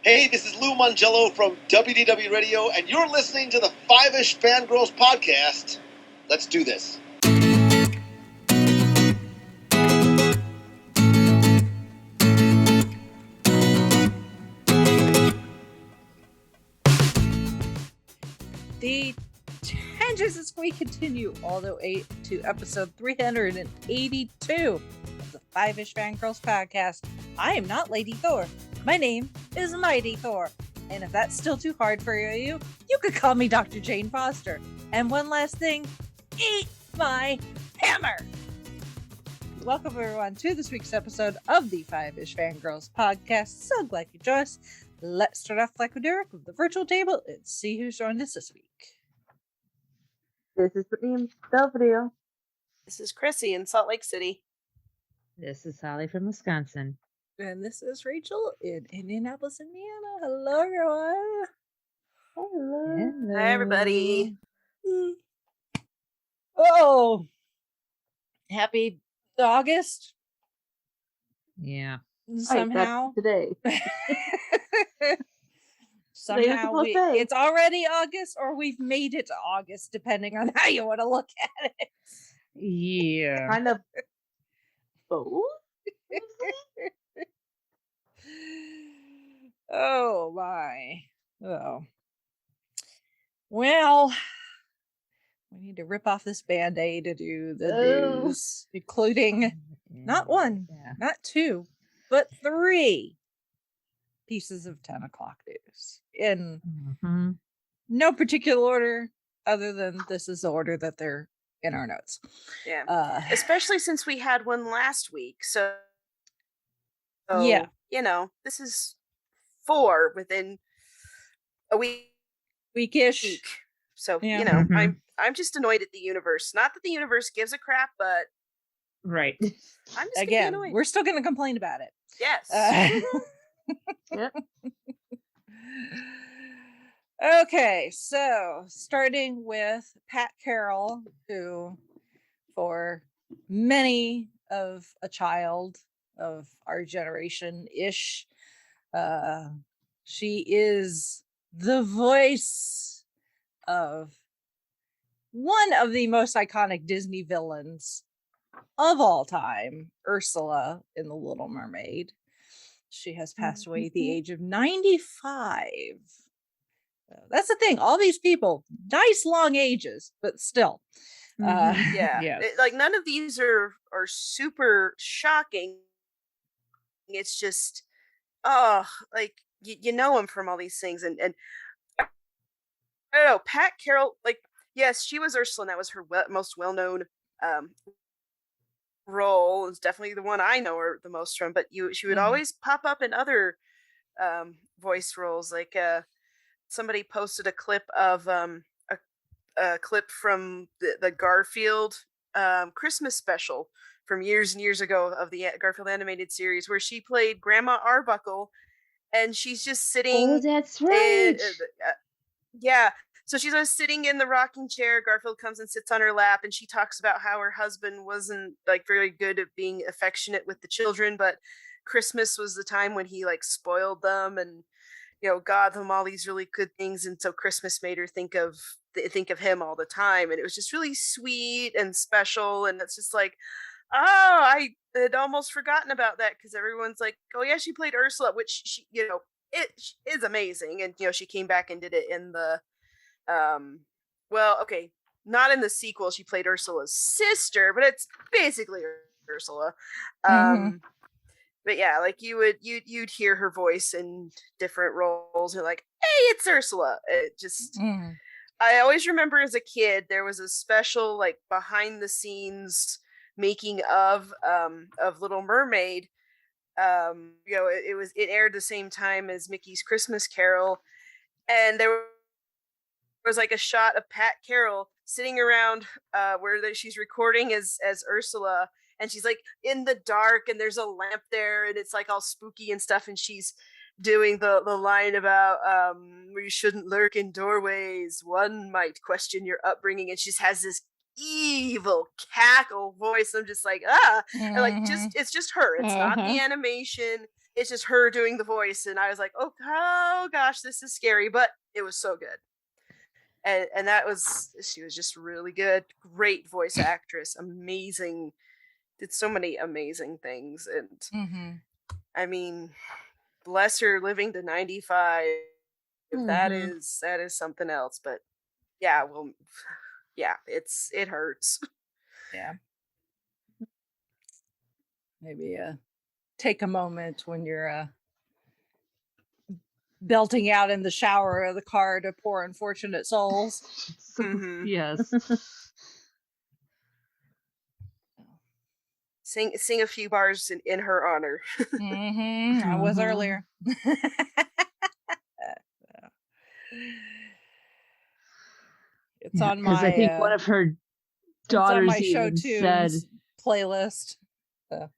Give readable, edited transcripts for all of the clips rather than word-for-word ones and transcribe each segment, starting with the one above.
Hey, this is Lou Mangello from WDW Radio, and you're listening to the Five-ish Fangirls podcast. Let's do this. The tangents as we continue all the way to episode 382 of the Five-ish Fangirls podcast. I am not Lady Thor. My name is Mighty Thor. And if that's still too hard for you could call me Dr. Jane Foster. And one last thing, eat my hammer! Welcome everyone to this week's episode of the Five-ish Fangirls podcast. So glad you joined us. Let's start off like we do with the virtual table and see who's joined us this week. This is Brittany in Belvedere. This is Chrissy in Salt Lake City. This is Holly from Wisconsin. And this is Rachel in Indianapolis, Indiana. Hello, everyone. Hello. Hi, everybody. Oh, happy August. Yeah. Somehow. Today. Somehow it's already August, or we've made it to August, depending on how you want to look at it. Yeah. Kind of both. Oh my. Oh. Well, we need to rip off this Band-Aid to do the news, including not one, not two, but 3 pieces of 10 o'clock news in no particular order, other than this is the order that they're in our notes. Yeah. Especially since we had one last week. So yeah, you know, this is 4 within a weekish. So, yeah. You know, I'm just annoyed at the universe. Not that the universe gives a crap, but right. I'm just again, annoyed. we're still going to complain about it. Yes. Yep. Okay, so starting with Pat Carroll, who for many of a child of our generation-ish, she is the voice of one of the most iconic Disney villains of all time, Ursula in The Little Mermaid. She has passed away at the age of 95. That's the thing. All these people, nice long ages, but still. Yeah. Yes. Like none of these are super shocking. It's just, like you know him from all these things, and I don't know. Pat Carroll, like, yes, she was Ursula, and that was her most well-known role. It's definitely the one I know her the most from. But she would always pop up in other voice roles. Like somebody posted a clip of a clip from the Garfield Christmas special from years and years ago of the Garfield animated series, where she played Grandma Arbuckle, and she's just sitting. Oh, that's right. Yeah. So she's always sitting in the rocking chair. Garfield comes and sits on her lap, and she talks about how her husband wasn't like very good at being affectionate with the children, but Christmas was the time when he like spoiled them and, you know, got them all these really good things. And so Christmas made her think of him all the time. And it was just really sweet and special. And it's just like, oh, I had almost forgotten about that, because everyone's like, oh yeah, she played Ursula, which she, you know, it is amazing. And, you know, she came back and did it in the, well, okay, not in the sequel. She played Ursula's sister, but it's basically Ursula. But yeah, like you'd hear her voice in different roles. You're like, hey, it's Ursula. It just, I always remember as a kid, there was a special like behind the scenes making of Little Mermaid. You know, it aired the same time as Mickey's Christmas Carol, and there was like a shot of Pat Carroll sitting around where she's recording as Ursula, and she's like in the dark, and there's a lamp there, and it's like all spooky and stuff, and she's doing the line about you shouldn't lurk in doorways, one might question your upbringing, and she just has this evil cackle voice. I'm just like, and like, just it's just her. It's not the animation. it's just her doing the voice, and I was like, oh gosh, this is scary, but it was so good. And she was just really good, great voice actress, amazing, did so many amazing things, and Mm-hmm. I mean, bless her living to 95. That Mm-hmm. is something else, but yeah, well, yeah, it hurts. Yeah. Maybe take a moment when you're belting out in the shower of the car to poor unfortunate souls. Mhm. Yes. Sing a few bars in her honor. Mm-hmm. I was Mhm. earlier. It's on Because I think one my of her it's on daughters my show even said, tunes playlist. So.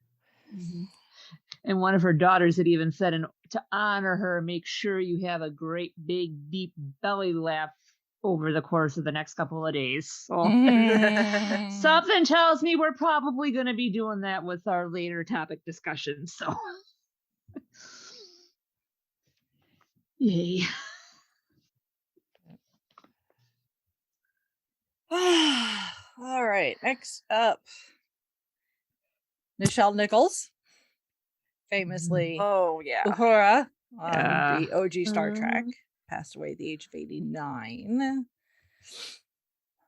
and one of her daughters had even said, and to honor her, make sure you have a great big deep belly laugh over the course of the next couple of days. So Mhm. something tells me we're probably going to be doing that with our later topic discussion. So yay. All right, next up, Nichelle Nichols, famously Oh yeah. Uhura on Yeah. the OG Star Trek, Mhm. passed away at the age of 89.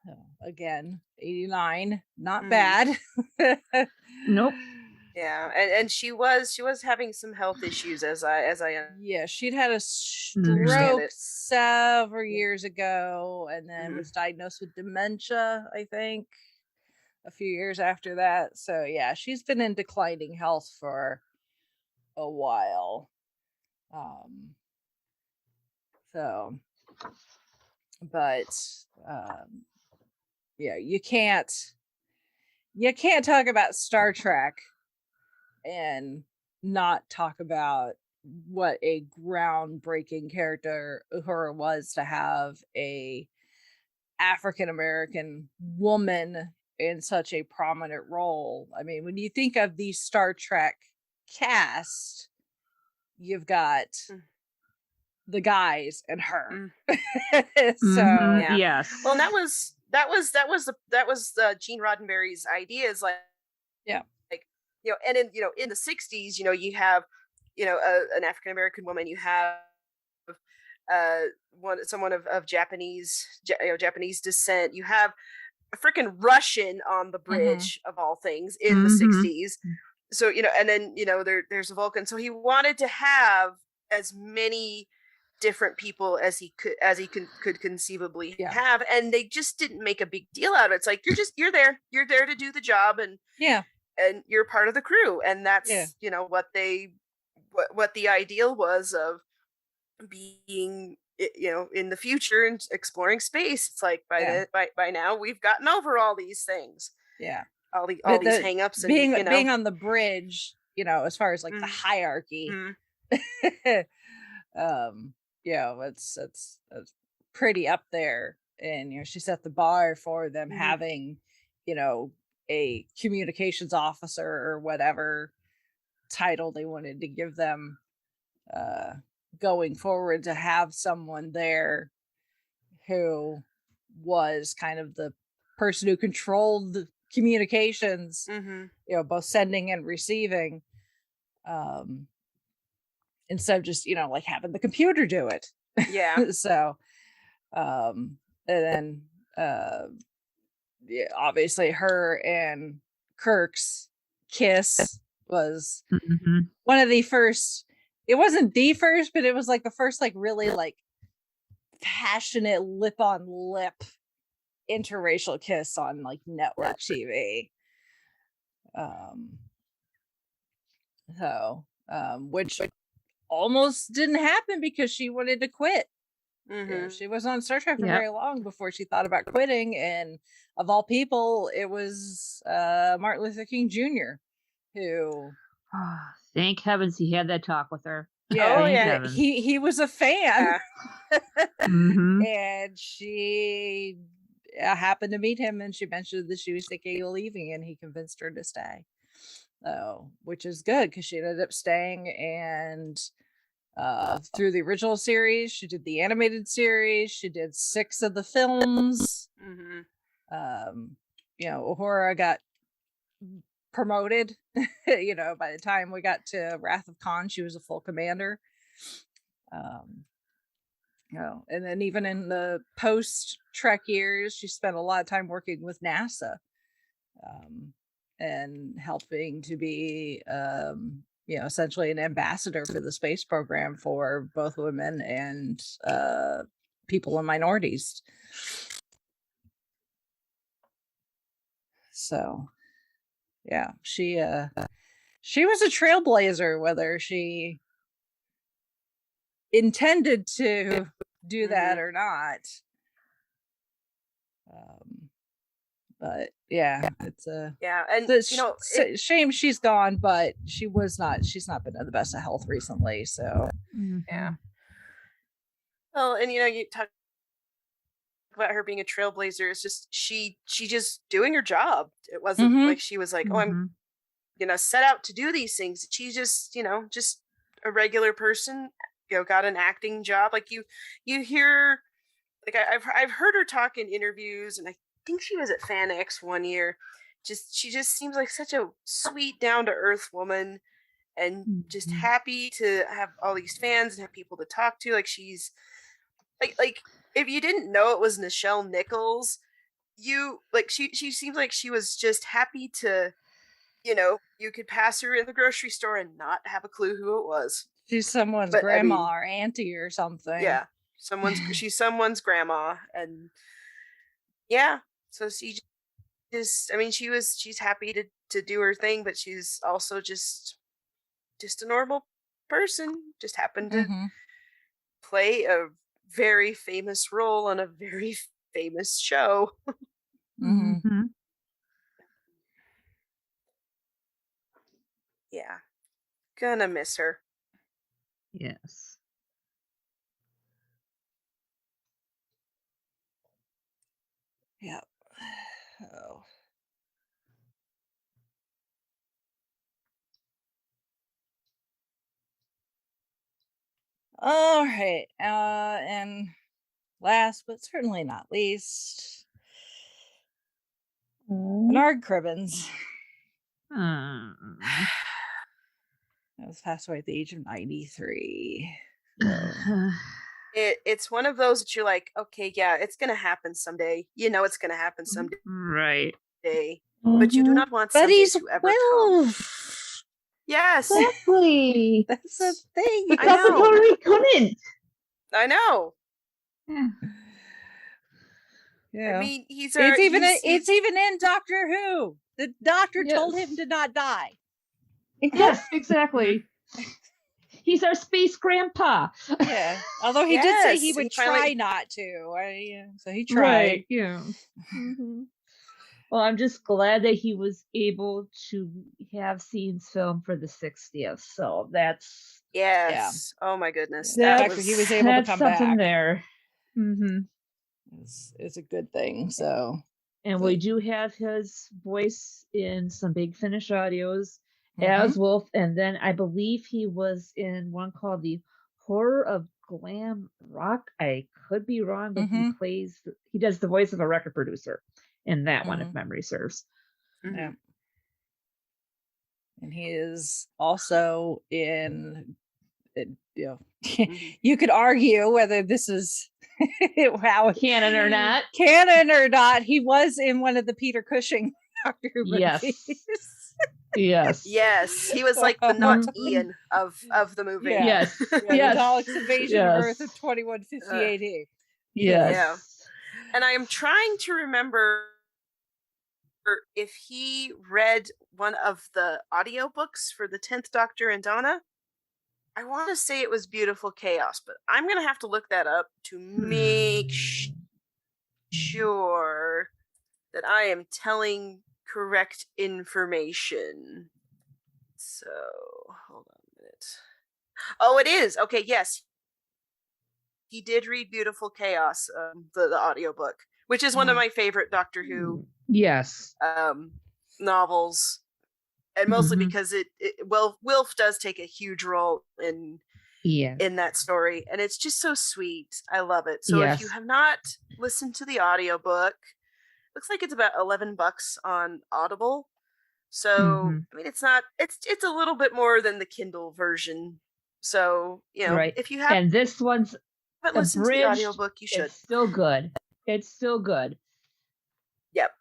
So, again, 89, not Mhm. bad. Nope. Yeah, and she was having some health issues as I Yeah, she'd had a understand stroke it. several Yeah. years ago and then Mhm. was diagnosed with dementia, I think, a few years after that. So, yeah, she's been in declining health for a while. So, but yeah, you can't talk about Star Trek and not talk about what a groundbreaking character Uhura was, to have a African American woman in such a prominent role. I mean, when you think of the Star Trek cast, you've got Mm. the guys and her. Mm. So Mhm. Yeah. Yes. Well, and that was Gene Roddenberry's idea, is yeah. like, and in the 60s, you have, an African American woman, you have someone of Japanese descent, you have a freaking Russian on the Mhm. bridge of all things in the Mhm. 60s. So, and then, there's a Vulcan. So he wanted to have as many different people as he could conceivably Yeah. have, and they just didn't make a big deal out of it. It's like, you're there to do the job, and Yeah. you're part of the crew, and that's Yeah. what the ideal was of being, in the future and exploring space. It's like, Yeah. by now we've gotten over all these things, Yeah. all But these the hangups, and being on the bridge, as far as like the Mm. hierarchy, Mm. it's pretty up there. And she set the bar for them Mhm. having, a communications officer or whatever title they wanted to give them going forward, to have someone there who was kind of the person who controlled communications, Mhm. both sending and receiving, um, instead of just, like having the computer do it. Yeah. So, and then, yeah, obviously her and Kirk's kiss was Mhm. one of the first, it wasn't the first, but it was like the first, like really like passionate lip on lip interracial kiss on like network TV. Which almost didn't happen because she wanted to quit. Mhm. She was on Star Trek for Yep. very long before she thought about quitting, and of all people, it was Martin Luther King Jr. who, Thank heavens he had that talk with her. Oh, Thank yeah. heavens. he was a fan, Mhm. and she happened to meet him, and she mentioned that she was thinking of leaving, and he convinced her to stay. which is good because she ended up staying. And through the original series, she did the animated series. She did 6 of the films. Uhura got promoted. By the time we got to Wrath of Khan, she was a full commander. And then even in the post-Trek years, she spent a lot of time working with NASA, and helping to be, essentially an ambassador for the space program for both women and people and minorities. So, yeah, she was a trailblazer, whether she intended to do that or not. But yeah, it's a shame she's gone, but she's not been in the best of health recently, so yeah. Well, and you talk about her being a trailblazer. It's just she just doing her job. It wasn't like she was like, oh, I'm set out to do these things. She just just a regular person, got an acting job. Like you hear, like I've heard her talk in interviews, and I think she was at FanX one year. She just seems like such a sweet, down to earth woman, and just happy to have all these fans and have people to talk to. Like she's like if you didn't know it was Nichelle Nichols, she seems like she was just happy to, you could pass her in the grocery store and not have a clue who it was. She's someone's grandma or auntie or something. Yeah, she's someone's grandma, and yeah. So she just, she's happy to do her thing, but she's also just a normal person. Just happened to play a very famous role on a very famous show. Yeah, gonna miss her. Yes. Yeah. Oh. All right. And last but certainly not least, Bernard Cribbins. That was passed away at the age of 93. It's one of those that you're like, okay, yeah, it's gonna happen someday. It's gonna happen someday. Right. But you do not want someday to ever come. Yes. Exactly. That's the thing. But that's totally couldn't. I know. Yeah. It's even in Doctor Who. The doctor told him to not die. Yes, exactly. He's our space grandpa. Yeah. Although he did say he would try not to. So he tried. Right. Yeah. Well, I'm just glad that he was able to have scenes filmed for the 60th. So that's yes. Yeah. Oh my goodness. He was able to come something back. There. It's a good thing. So. And we do have his voice in some Big Finish audios as Wolf, and then I believe he was in one called The Horror of Glam Rock. I could be wrong, but he does the voice of a record producer in that one, if memory serves. Yeah. And he is also in, you could argue whether this is how canon or not. He was in one of the Peter Cushing Doctor Who movies. Yes. He was like the not Ian of the movie. Yes. The Daleks' invasion of Earth of 2150 AD. Yes. Yeah. And I am trying to remember if he read one of the audiobooks for the 10th Doctor and Donna. I want to say it was Beautiful Chaos, but I'm going to have to look that up to make sure that I am telling correct information. So, hold on a minute. Oh, it is. Okay, yes. He did read Beautiful Chaos, the audiobook, which is one of my favorite Doctor Who yes novels. and mostly Mhm. because Wilf does take a huge role in Yeah. that story, and it's just so sweet. I love it. So if you Yes. have not listened to the audiobook, looks like it's about $11 on Audible. So Mhm. I mean, it's not it's a little bit more than the Kindle version. So Right. if you And this one's haven't listened to the abridged. audiobook, you should. It's still good. It's still good. Yep.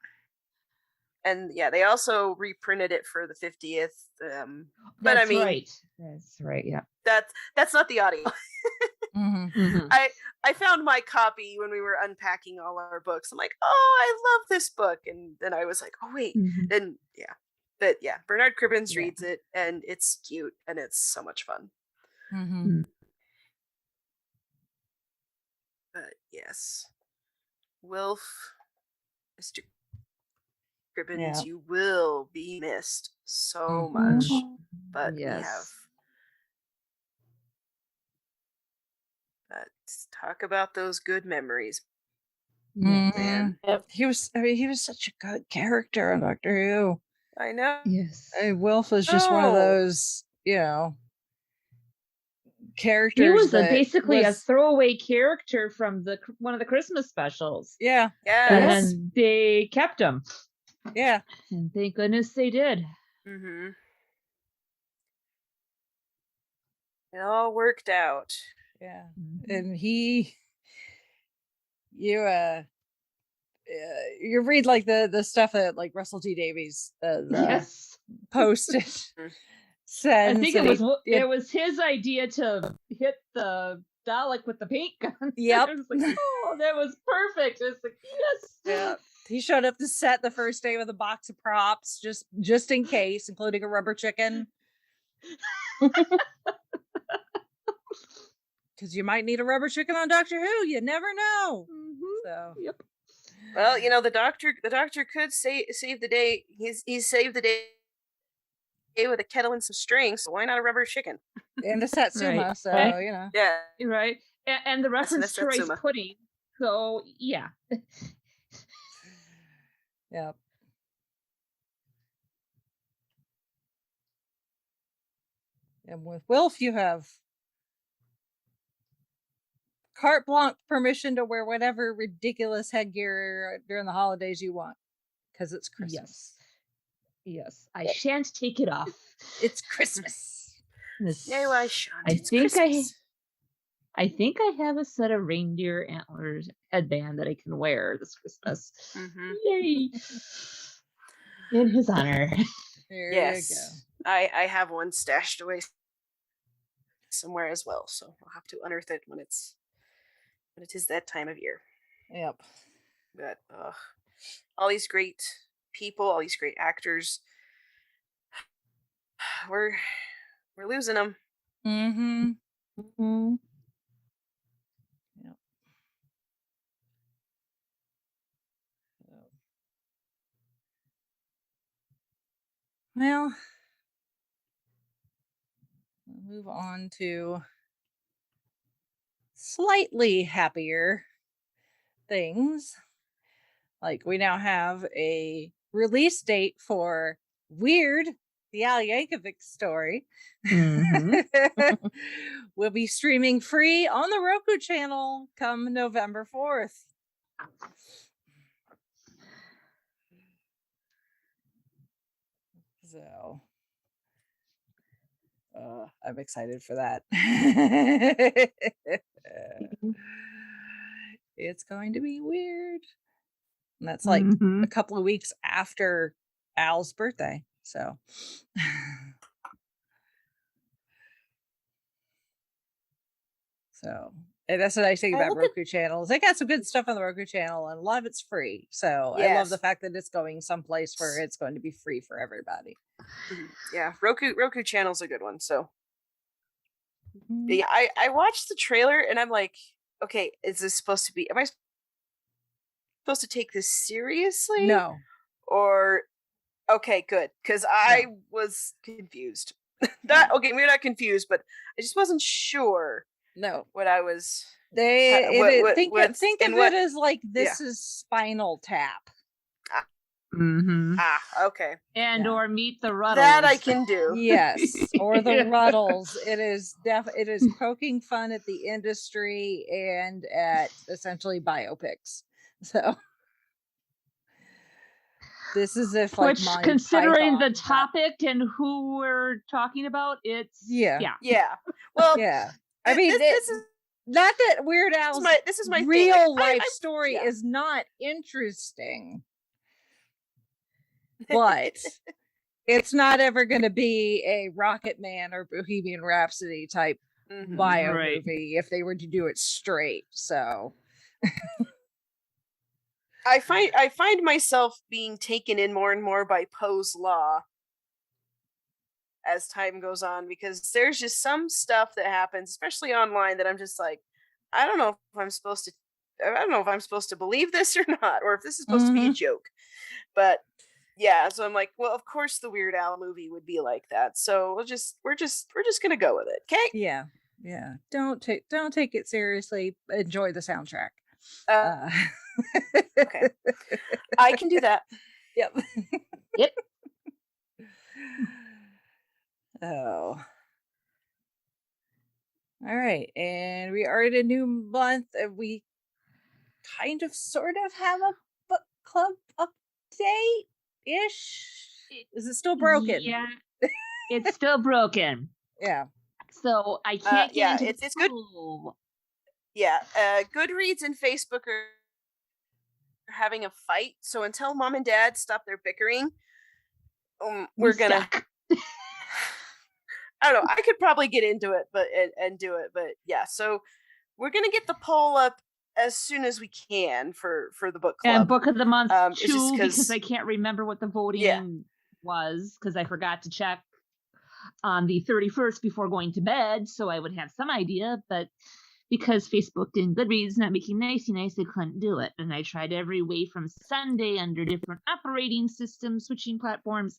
And yeah, they also reprinted it for the 50th. But I That's mean, right. That's right. Yeah. that's not the audio. Mhm. Mhm. I found my copy when we were unpacking all our books. I'm like, oh, I love this book, and then I was like, oh wait, Mhm. then yeah, but yeah, Bernard Cribbins Yeah. reads it, and it's cute, and it's so much fun. Mhm. Mm. But yes, Wilf, Mr. Cribbins, Yeah. you will be missed so Mhm. much. Mhm. But Yes. let's talk about those good memories, Yes. man. Mhm. He was such a good character on Doctor Who. I know. Yes. Wilf was just one of those, characters. He was that basically a was- throwaway character from one of the Christmas specials. Yeah. Yes. And they kept him. Yeah. And thank goodness they did. Mm-hmm. It all worked out. Yeah. Mhm. And you read like the stuff that like Russell T Davies Yes. posted. Mm. Said I think it was his idea to hit the Dalek with the paint gun. Yep. I was like, oh, that was perfect. It's like, yes. Yeah. He showed up to set the first day with a box of props, just in case, including a rubber chicken. Because you might need a rubber chicken on Doctor Who. You never know. Mhm. So Yep. Well, the doctor could save the day. He's saved the day with a kettle and some strings. So why not a rubber chicken? and a Satsuma. Right. So Right. Yeah. Right. And the reference to rice Satsuma. pudding. So yeah. Yep. And with Wilf, you have carte blanche permission to wear whatever ridiculous headgear during the holidays you want, because it's Christmas. Yes. I shan't take it off. It's Christmas. No, I shan't. I It's think Christmas. I think I have a set of reindeer antlers headband that I can wear this Christmas. Mhm. Yay! In his honor. There Yes. you go. I have one stashed away somewhere as well, so I'll have to unearth it when it is that time of year. Yep. But all these great people, all these great actors, we're losing them. Mm-hmm. Mm-hmm. Yep. Well, we'll move on to slightly happier things. Like we now have a release date for Weird, the Al Yankovic story. Mhm. Will be streaming free on the Roku channel come November 4th. So I'm excited for that. It's going to be weird. And that's like a Mhm. couple of weeks after Al's birthday. So and that's what I think about Roku channels. They got some good stuff on the Roku channel, and a lot of it's free. So I love the Yes. fact that it's going someplace where it's going to be free for everybody. Yeah, Roku channel's a good one. So Mhm. yeah, I watched the trailer and I'm like, okay, is this supposed to be? Am I supposed to take this seriously? No. Or okay, good, because I was confused. Okay, maybe not confused, but I just wasn't sure No. what I was. Think what's of in it as like this is Spinal Tap. Mm-hmm. Okay. And Yeah. or Meet the Ruddles. That I can do. Yes, or the Yeah. Ruddles. It is poking fun at the industry and at essentially biopics. So this is if like Which, Monty considering Python the topic and who we're talking about, it's Yeah. Yeah. Well, yeah. I mean, this is not that Weird Al's my thing. real Like, life story yeah. is not interesting, but it's not ever going to be a Rocket Man or Bohemian Rhapsody type bio Right. movie if they were to do it straight. So I find myself being taken in more and more by Poe's Law as time goes on, because there's just some stuff that happens, especially online, that I'm just like, I don't know if I'm supposed to believe this or not, or if this is supposed to be a joke. But yeah, so I'm like, well, of course the Weird Al movie would be like that. So we're just gonna go with it, okay? yeah. Don't take it seriously. Enjoy the soundtrack. Okay, I can do that. Yep. Yep. Oh. All right, and we are in a new month, and we kind of sort of have a book club update ish. Is it still broken? Yeah, it's still broken. Yeah. So I can't get into it's good. Yeah, Goodreads and Facebook are having a fight. So until Mom and Dad stop their bickering, we're gonna. Stuck. I don't know. I could probably get into it, and do it, but yeah. So we're gonna get the poll up as soon as we can for the book club. And book of the month too, just because I can't remember what the voting was, because I forgot to check on the 31st before going to bed, so I would have some idea. But because Facebook and Goodreads not making nice, I couldn't do it. And I tried every way from Sunday under different operating systems, switching platforms.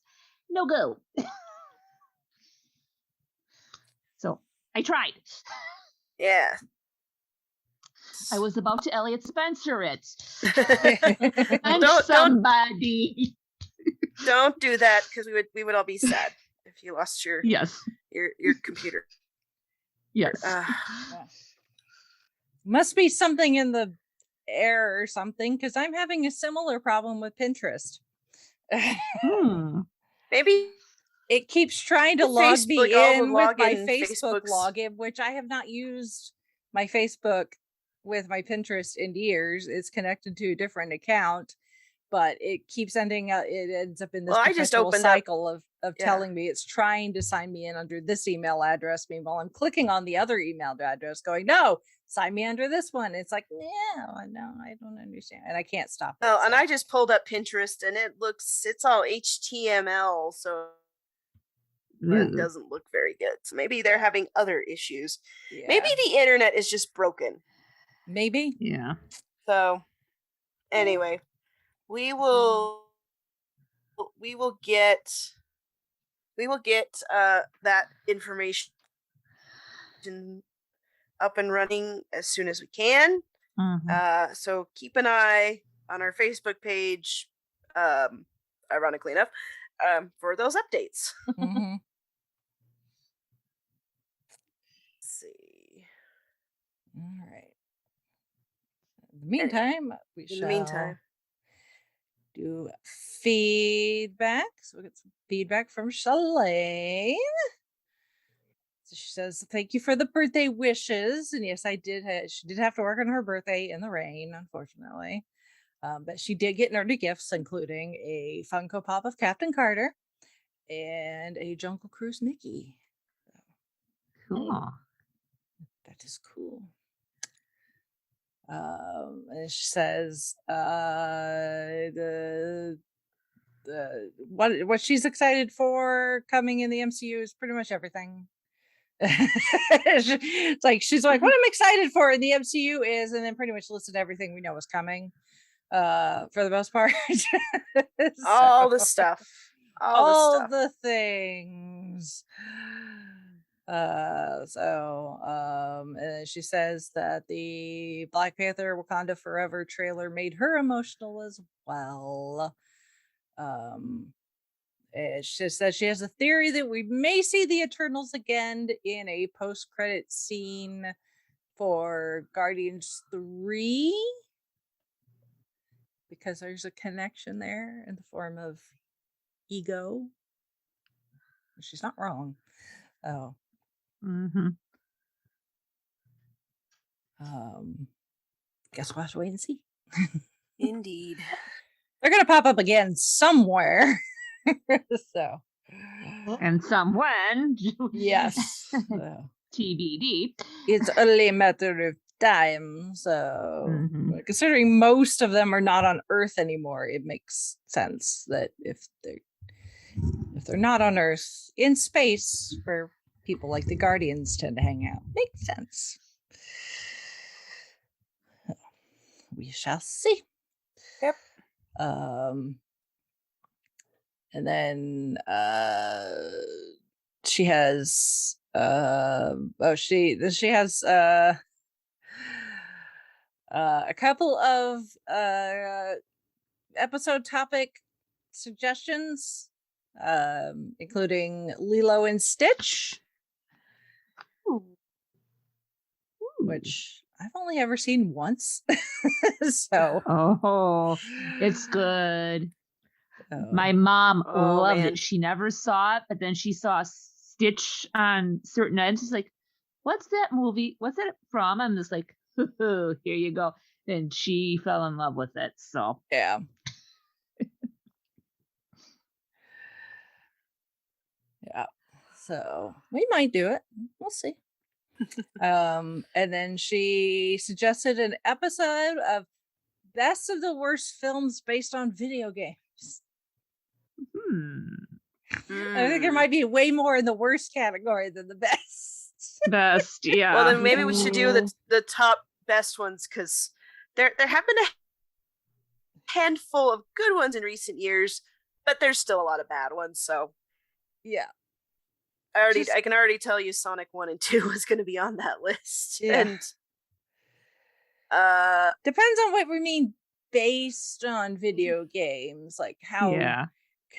No go. So I tried. Yeah. I was about to Elliot Spencer it. Don't- somebody. Don't do that, because we would all be sad if you lost your Yes. your computer. Yes. Must be something in the air or something, because I'm having a similar problem with Pinterest. Maybe it keeps trying to log Facebook, me all the in with my login Facebook Facebooks. login, which I have not used my Facebook with my Pinterest in years. It's connected to a different account, but it keeps ending up, it ends up in this I just perpetual opened cycle of Yeah. telling me it's trying to sign me in under this email address. Meanwhile, I'm clicking on the other email address going, no, sign me under this one. It's like, no, I don't understand. And I can't stop it. Oh, and I just pulled up Pinterest, and it's all HTML, so it doesn't look very good. So maybe they're having other issues. Yeah. Maybe the internet is just broken. Maybe. Yeah. So anyway, we will get that information up and running as soon as we can. So keep an eye on our Facebook page, ironically enough, for those updates. Mm-hmm. Let's see. All right. In the meantime, we shall do feedback. So we get some feedback from Shalane. So she says, thank you for the birthday wishes. And yes, I did. She did have to work on her birthday in the rain, unfortunately. But she did get nerdy gifts, including a Funko Pop of Captain Carter and a Jungle Cruise Mickey. Cool. That is cool. And she says what she's excited for coming in the MCU is pretty much everything. It's like she's like, what I'm excited for in the MCU is, and then pretty much listed everything we know is coming. For the most part. All the stuff. All the things. And then she says that the Black Panther Wakanda Forever trailer made her emotional as well. It's just that she has a theory that we may see the Eternals again in a post-credit scene for Guardians 3, because there's a connection there in the form of Ego. She's not wrong. Oh. Guess we'll have to wait and see. Indeed. They're gonna pop up again somewhere. So. And someone. Yes. TBD. It's only a matter of time. So, considering most of them are not on Earth anymore, it makes sense that if they're not on Earth, in space, where people like the Guardians tend to hang out, makes sense. We shall see. Yep. And then she has she has a couple of episode topic suggestions, including Lilo and Stitch. Ooh. Which I've only ever seen once. So it's good. My mom loved it. She never saw it, but then she saw Stitch on certain nights. She's like, "What's that movie? What's that from?" I'm just like, "Here you go." And she fell in love with it. So yeah. Yeah. So we might do it. We'll see. And then she suggested an episode of Best of the Worst Films based on video games. I think there might be way more in the worst category than the best. Best, yeah. Well, then maybe we should do the top best ones, because there have been a handful of good ones in recent years, but there's still a lot of bad ones. So yeah, I can already tell you Sonic 1 and 2 is going to be on that list. Yeah. And depends on what we mean based on video games, like how are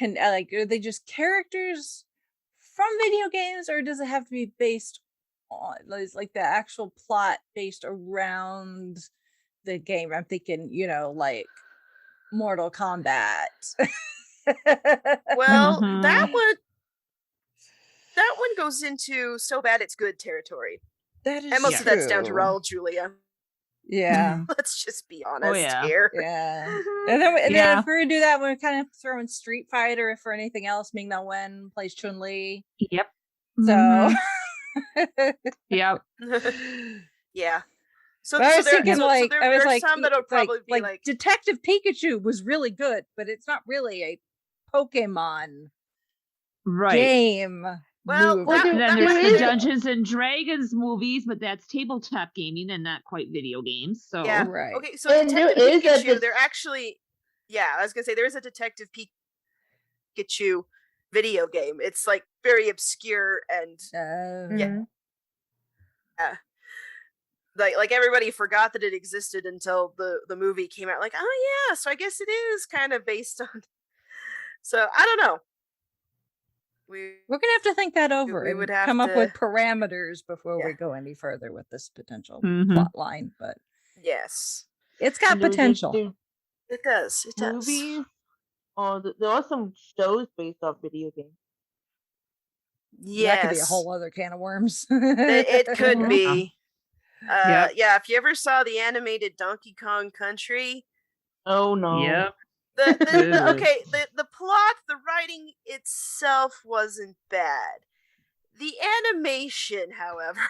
they just characters from video games, or does it have to be based on like the actual plot based around the game? I'm thinking, like Mortal Kombat. Well, that one goes into so bad it's good territory. That is and most true. of that's down to Raul Julia. Yeah. Let's just be honest here. Yeah. And then if we're gonna do that, we're kind of throwing Street Fighter for anything else. Ming-Na Wen plays Chun-Li. Yep. So yep. Yeah. So I was thinking, there's some that'll probably be like Detective Pikachu was really good, but it's not really a Pokemon game. Well, then there's the Dungeons and Dragons movies, but that's tabletop gaming and not quite video games. So yeah, right. Okay, so Detective Pikachu, they're actually, I was gonna say there is a Detective Pikachu video game. It's like very obscure and like everybody forgot that it existed until the movie came out. Like, oh yeah, so I guess it is kind of based on. So I don't know. We're gonna have to think that over. We would have come up with parameters before we go any further with this potential plot line. But yes, it's got potential. It does. It does. Movies. There are some shows based off video games. Yes, that could be a whole other can of worms. It could be. Yeah. If you ever saw the animated Donkey Kong Country. Oh no. Yep. The plot, the writing itself wasn't bad. The animation, however,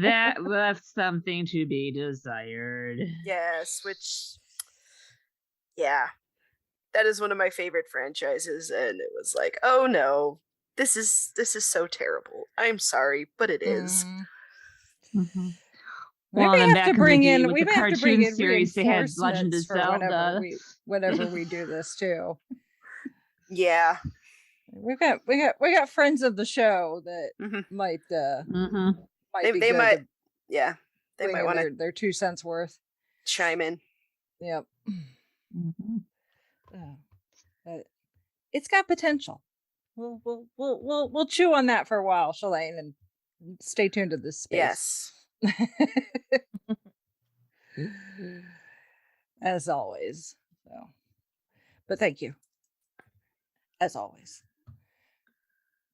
that left something to be desired. Yes, which, that is one of my favorite franchises, and it was like, oh no, this is so terrible. I'm sorry, but it is. Mm-hmm. We may have to bring in series. They had Legend of Zelda. Whenever we do this too. Yeah, we got friends of the show that might they might want their 2 cents worth chime in. Yep. But it's got potential. We'll chew on that for a while, Shalane, and stay tuned to this space. Yes. As always. So, but thank you. As always.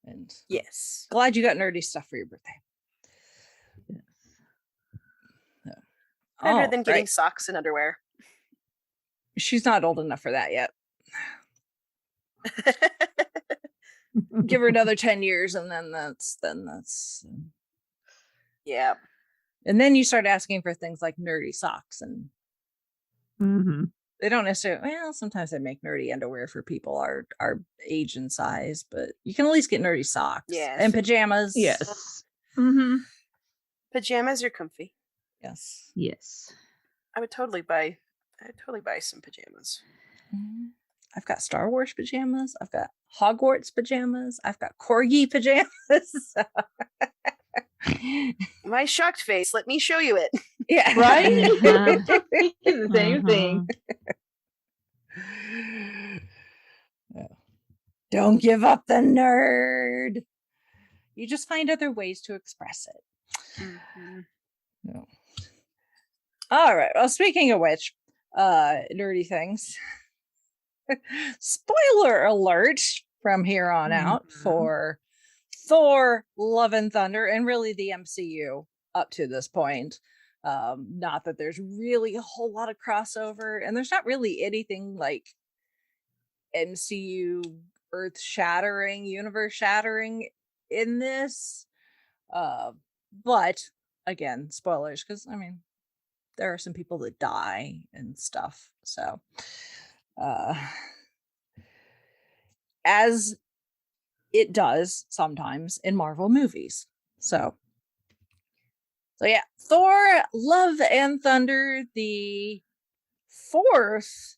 And Yes. glad you got nerdy stuff for your birthday. Yes. Better than getting socks and underwear. She's not old enough for that yet. Give her another 10 years and then that's Yeah. and then you start asking for things like nerdy socks, and Mm-hmm. they don't necessarily, well, sometimes they make nerdy underwear for people our age and size, but you can at least get nerdy socks. Yes. And pajamas. Yes. Mm-hmm. Pajamas are comfy. Yes. Yes. I'd totally buy some pajamas. Mhm. I've got Star Wars pajamas. I've got Hogwarts pajamas. I've got Corgi pajamas. My shocked face. Let me show you it. Yeah. Right? Uh-huh. The same thing. Don't give up the nerd. You just find other ways to express it. Mm-hmm. No. All right. Well, speaking of which, nerdy things. Spoiler alert from here on out for Thor, Love and Thunder, and really the MCU up to this point. Not that there's really a whole lot of crossover, and there's not really anything like MCU earth shattering, universe shattering in this. But again, spoilers, because I mean, there are some people that die and stuff. So, as it does sometimes in Marvel movies. So yeah, Thor, Love and Thunder, the 4th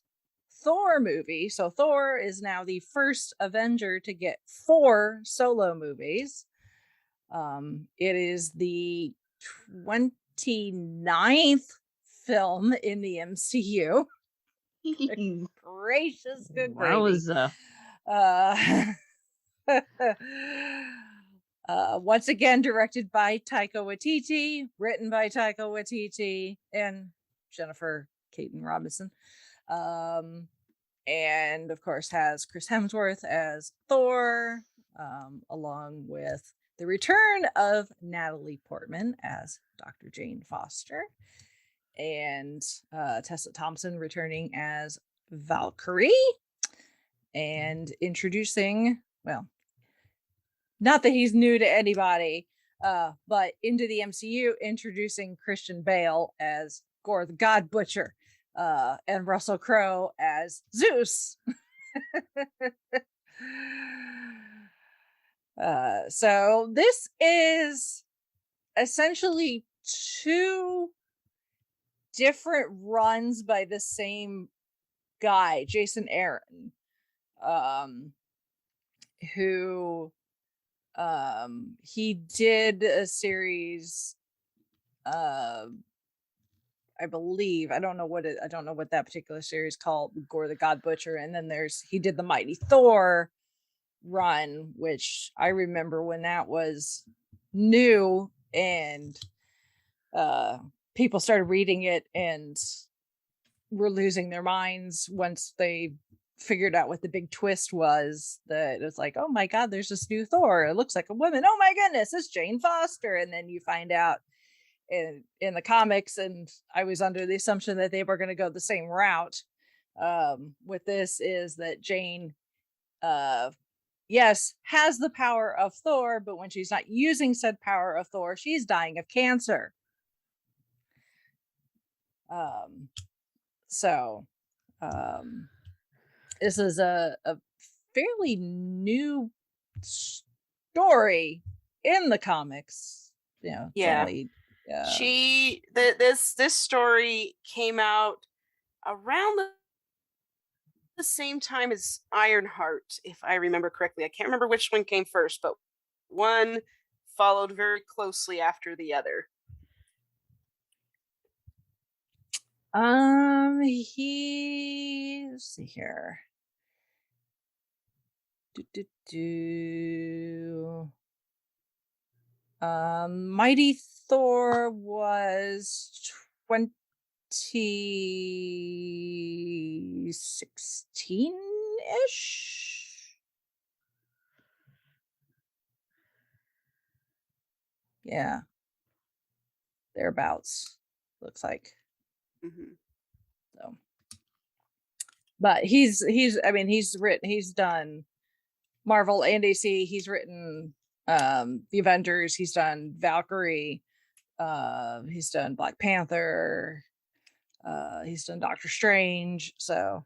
Thor movie. So Thor is now the first Avenger to get 4 solo movies. It is the 29th film in the MCU. Gracious, good gravy. Once again directed by Taika Waititi, written by Taika Waititi and Jennifer Caton Robinson, and of course has Chris Hemsworth as Thor, along with the return of Natalie Portman as Dr. Jane Foster, and Tessa Thompson returning as Valkyrie, and introducing, well, not that he's new to anybody, but into the MCU, introducing Christian Bale as Gore the God Butcher, and Russell Crowe as Zeus. So this is essentially 2 different runs by the same guy, Jason Aaron, who he did a series, I believe, I don't know what that particular series called, Gore the God Butcher, and then he did the Mighty Thor run, which I remember when that was new, and people started reading it and were losing their minds once they figured out what the big twist was, that it's like, oh my god, there's this new Thor, it looks like a woman, oh my goodness, it's Jane Foster. And then you find out in the comics, and I was under the assumption that they were going to go the same route with this, is that Jane yes, has the power of Thor, but when she's not using said power of Thor, she's dying of cancer. This is a fairly new story in the comics. You know, Yeah. only, this story came out around the same time as Ironheart, if I remember correctly. I can't remember which one came first, but one followed very closely after the other. Let's see here. Mighty Thor was 2016-ish. Yeah. Thereabouts, looks like. Mm-hmm. So, but he's done Marvel and DC. He's written the Avengers. He's done Valkyrie. He's done Black Panther. He's done Doctor Strange. So,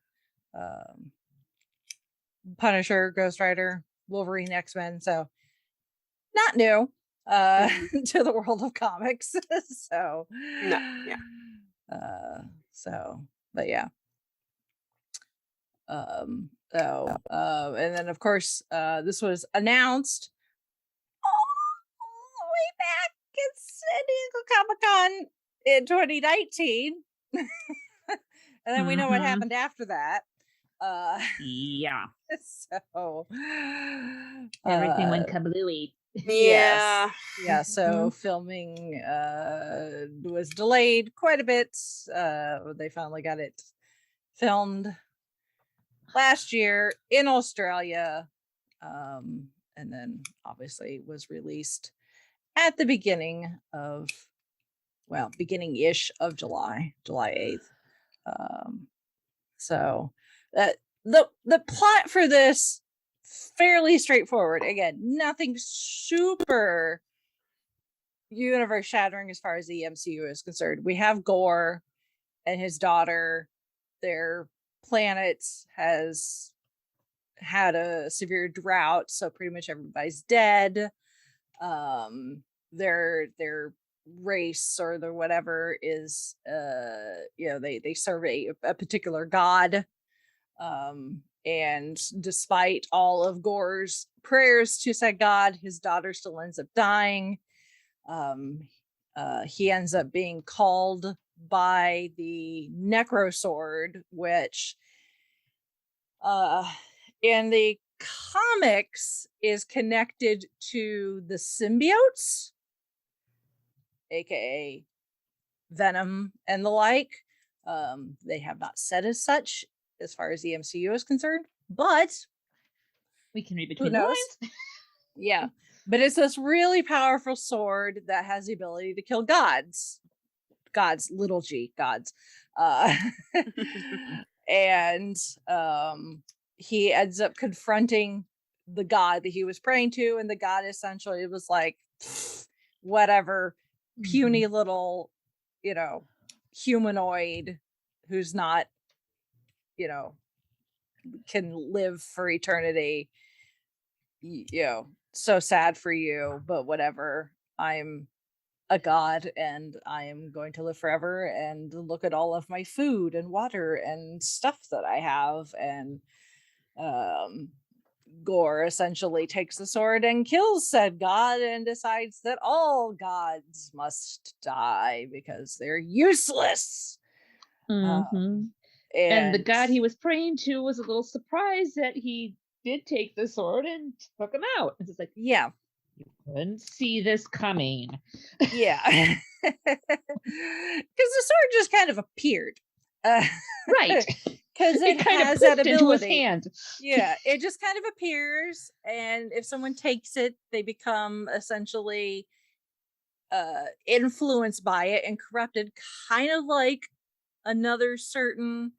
Punisher, Ghost Rider, Wolverine, X-Men. So, not new to the world of comics. So, no, yeah. But yeah. And then of course, this was announced all the way back at San Diego Comic-Con in 2019. And then we know what happened after that. Yeah. So everything went kablooey. Yeah. Yeah, so filming was delayed quite a bit. They finally got it filmed last year in Australia, and then obviously was released at the beginning-ish of July 8th. So that the plot for this fairly straightforward. Again, nothing super universe shattering as far as the MCU is concerned. We have Gore and his daughter. Their planet has had a severe drought, so pretty much everybody's dead. Their race or the whatever is they serve a particular god. And despite all of Gore's prayers to said god, his daughter still ends up dying. He ends up being called by the Necro Sword, which in the comics is connected to the symbiotes, aka Venom and the like. They have not said as such as far as the MCU is concerned, but we can read between the lines. Yeah, but it's this really powerful sword that has the ability to kill gods, little g gods. And he ends up confronting the god that he was praying to, and the god essentially was like, whatever, puny little, humanoid who's not, can live for eternity. So sad for you, but whatever. I'm a god and I am going to live forever, and look at all of my food and water and stuff that I have. And Gore essentially takes the sword and kills said god and decides that all gods must die because they're useless. And the god he was praying to was a little surprised that he did take the sword and took him out. It's like, yeah, you couldn't see this coming. Yeah. Because the sword just kind of appeared. Right. Because it kind has of that ability. into his hand. Yeah, it just kind of appears, and if someone takes it, they become essentially influenced by it and corrupted, kind of like another certain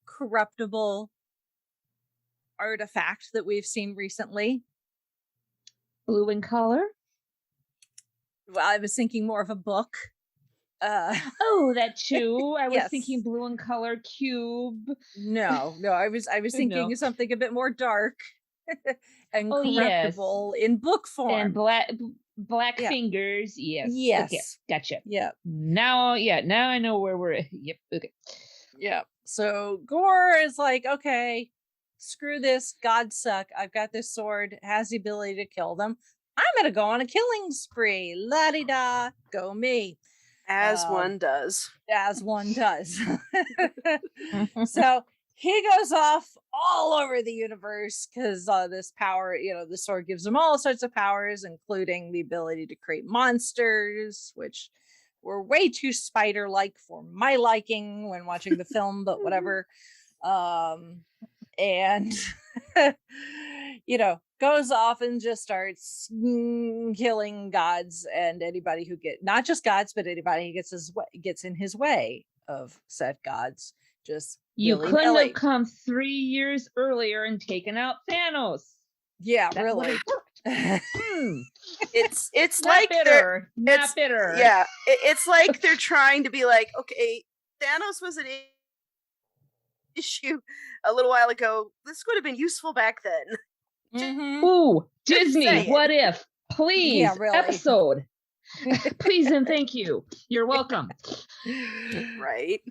corruptible artifact that we've seen recently. Blue in color? Well, I was thinking more of a book. Oh, that too. I was Yes. thinking blue in color cube. No, I was thinking of something a bit more dark and corruptible in book form. And black fingers. Yes. Yes. Okay, gotcha. Yeah. Now I know where we're at. Yep. Okay. Yeah. So Gore is like, okay, screw this. Gods suck. I've got this sword. It has the ability to kill them. I'm gonna go on a killing spree. La-di-da. Go me. As one does. As one does. So he goes off all over the universe because this power, the sword gives him all sorts of powers, including the ability to create monsters, which were way too spider-like for my liking when watching the film, but whatever. And goes off and just starts killing gods and anybody who not just gods, but anybody who gets in his way of said gods. Just you willy-nilly. couldn't have come 3 years earlier and taken out Thanos. Yeah, that really. It's Not like bitter. Not bitter. Yeah, it's like they're trying to be like, okay, Thanos was an issue a little while ago. This would have been useful back then. Mm-hmm. Ooh, Disney, what if? Please, Yeah, really. episode. Please and thank you. You're welcome. Right.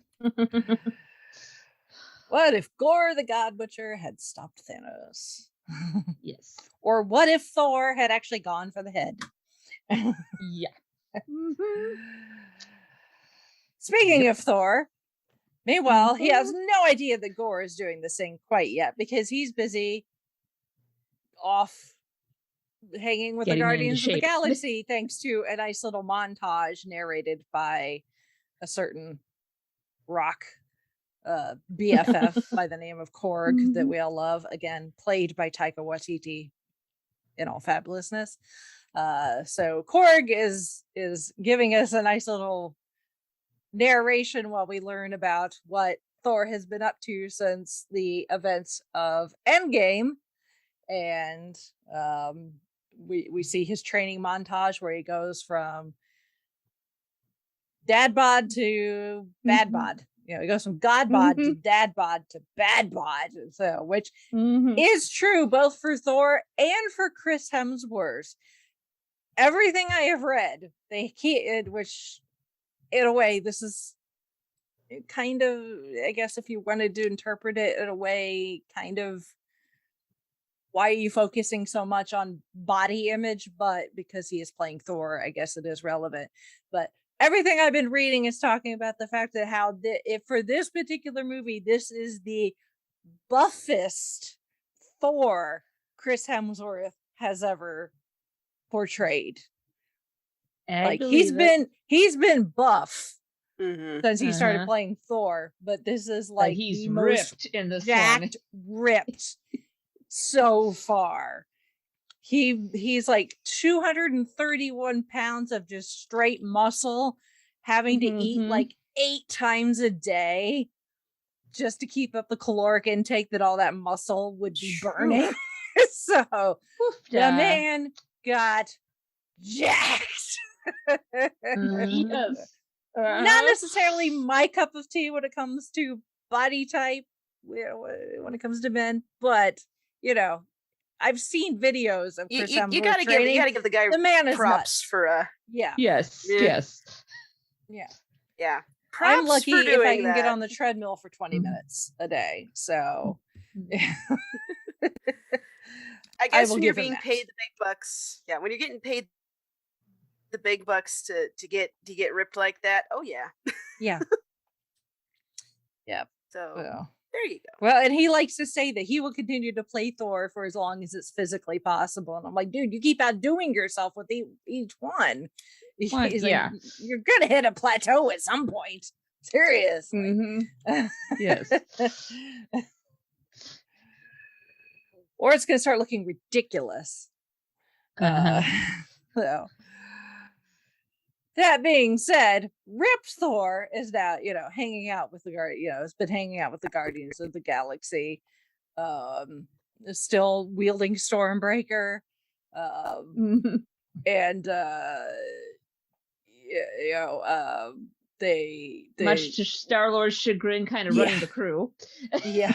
What if Gore the God Butcher had stopped Thanos? Yes. Or what if Thor had actually gone for the head? Yeah. Speaking of Thor, meanwhile, he has no idea that Gore is doing this thing quite yet because he's busy off hanging with Getting the into Guardians of the shape. Galaxy thanks to a nice little montage narrated by a certain rock BFF by the name of Korg that we all love, again played by Taika Waititi in all fabulousness. So Korg is giving us a nice little narration while we learn about what Thor has been up to since the events of Endgame, and we see his training montage where he goes from dad bod to bad bod. He goes from god bod to dad bod to bad bod. So, which is true both for Thor and for Chris Hemsworth. Everything I have read, which in a way, this is kind of, I guess, if you wanted to interpret it in a way, kind of, why are you focusing so much on body image? But because he is playing Thor, I guess it is relevant. But everything I've been reading is talking about the fact that if for this particular movie, this is the buffest Thor Chris Hemsworth has ever portrayed. Like he's been buff since he started playing Thor, but this is like he's the ripped most in this jacked, ripped so far. He's like 231 pounds of just straight muscle, having to eat like 8 times a day just to keep up the caloric intake that all that muscle would be burning. So the man got jacked. Yes. Not necessarily my cup of tea when it comes to body type, when it comes to men, but I've seen videos of Chris Hemsworth you gotta give the guy the man is props nuts. for Yes. Yeah. Props I'm lucky for if I doing can get that. on the treadmill for 20 minutes a day. So I guess will when you're give him being that. paid the big bucks, when you're getting paid the big bucks to get ripped like that, oh yeah. Yeah. Yeah. So Well, there you go. Well, and he likes to say that he will continue to play Thor for as long as it's physically possible. And I'm like, dude, you keep outdoing yourself with each one. He's like, you're gonna hit a plateau at some point. Seriously. Yes. Or it's gonna start looking ridiculous. So that being said, Ripped Thor is now, hanging out with has been hanging out with the Guardians of the Galaxy. Is still wielding Stormbreaker. And they much to Star-Lord's chagrin, kind of running the crew. Yeah.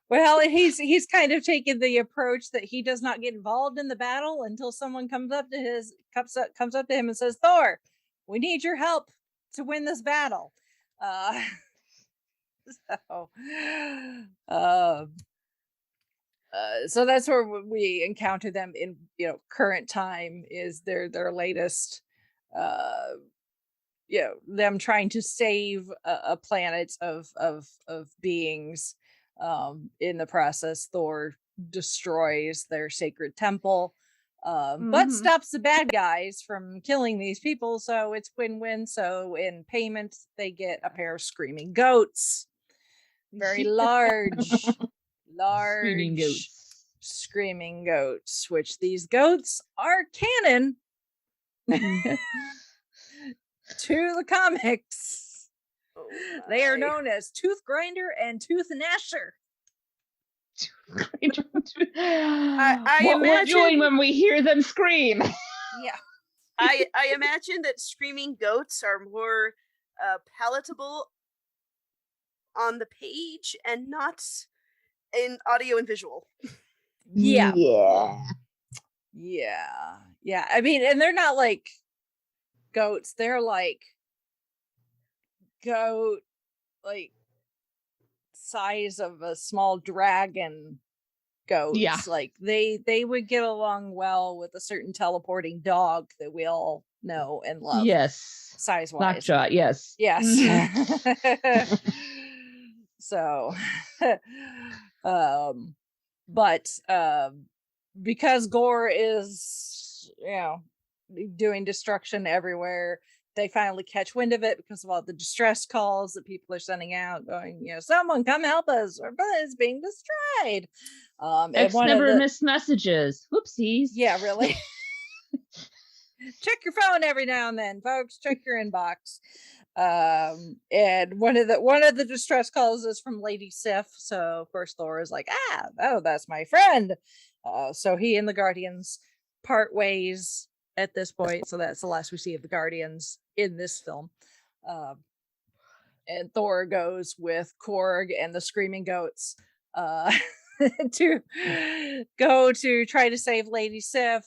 Well, he's kind of taken the approach that he does not get involved in the battle until someone comes up to him and says, "Thor, we need your help to win this battle." So that's where we encounter them in current time is their latest them trying to save a planet of beings. In the process, Thor destroys their sacred temple, but stops the bad guys from killing these people. So it's win-win. So in payment, they get a pair of screaming goats, very large Screaming goats. screaming goats, which these goats are canon to the comics. They are known as Tooth Grinder and Tooth Gnasher. What we're doing when we hear them scream. Yeah. I imagine that screaming goats are more palatable on the page and not in audio and visual. Yeah. Yeah. Yeah. I mean, and they're not like goats. They're like goat, like size of a small dragon goats. Yeah. Like they would get along well with a certain teleporting dog that we all know and love. Yes. Size wise. Lockjaw, yes. Yes. So but because Gore is doing destruction everywhere, they finally catch wind of it because of all the distress calls that people are sending out, going, someone come help us, our planet is being destroyed. X never missed messages. Whoopsies. Yeah, really. Check your phone every now and then, folks. Check your inbox. And one of the distress calls is from Lady Sif. So of course Thor is like, that's my friend. So he and the Guardians part ways at this point. So that's the last we see of the Guardians in this film. And Thor goes with Korg and the Screaming Goats to go to try to save Lady Sif.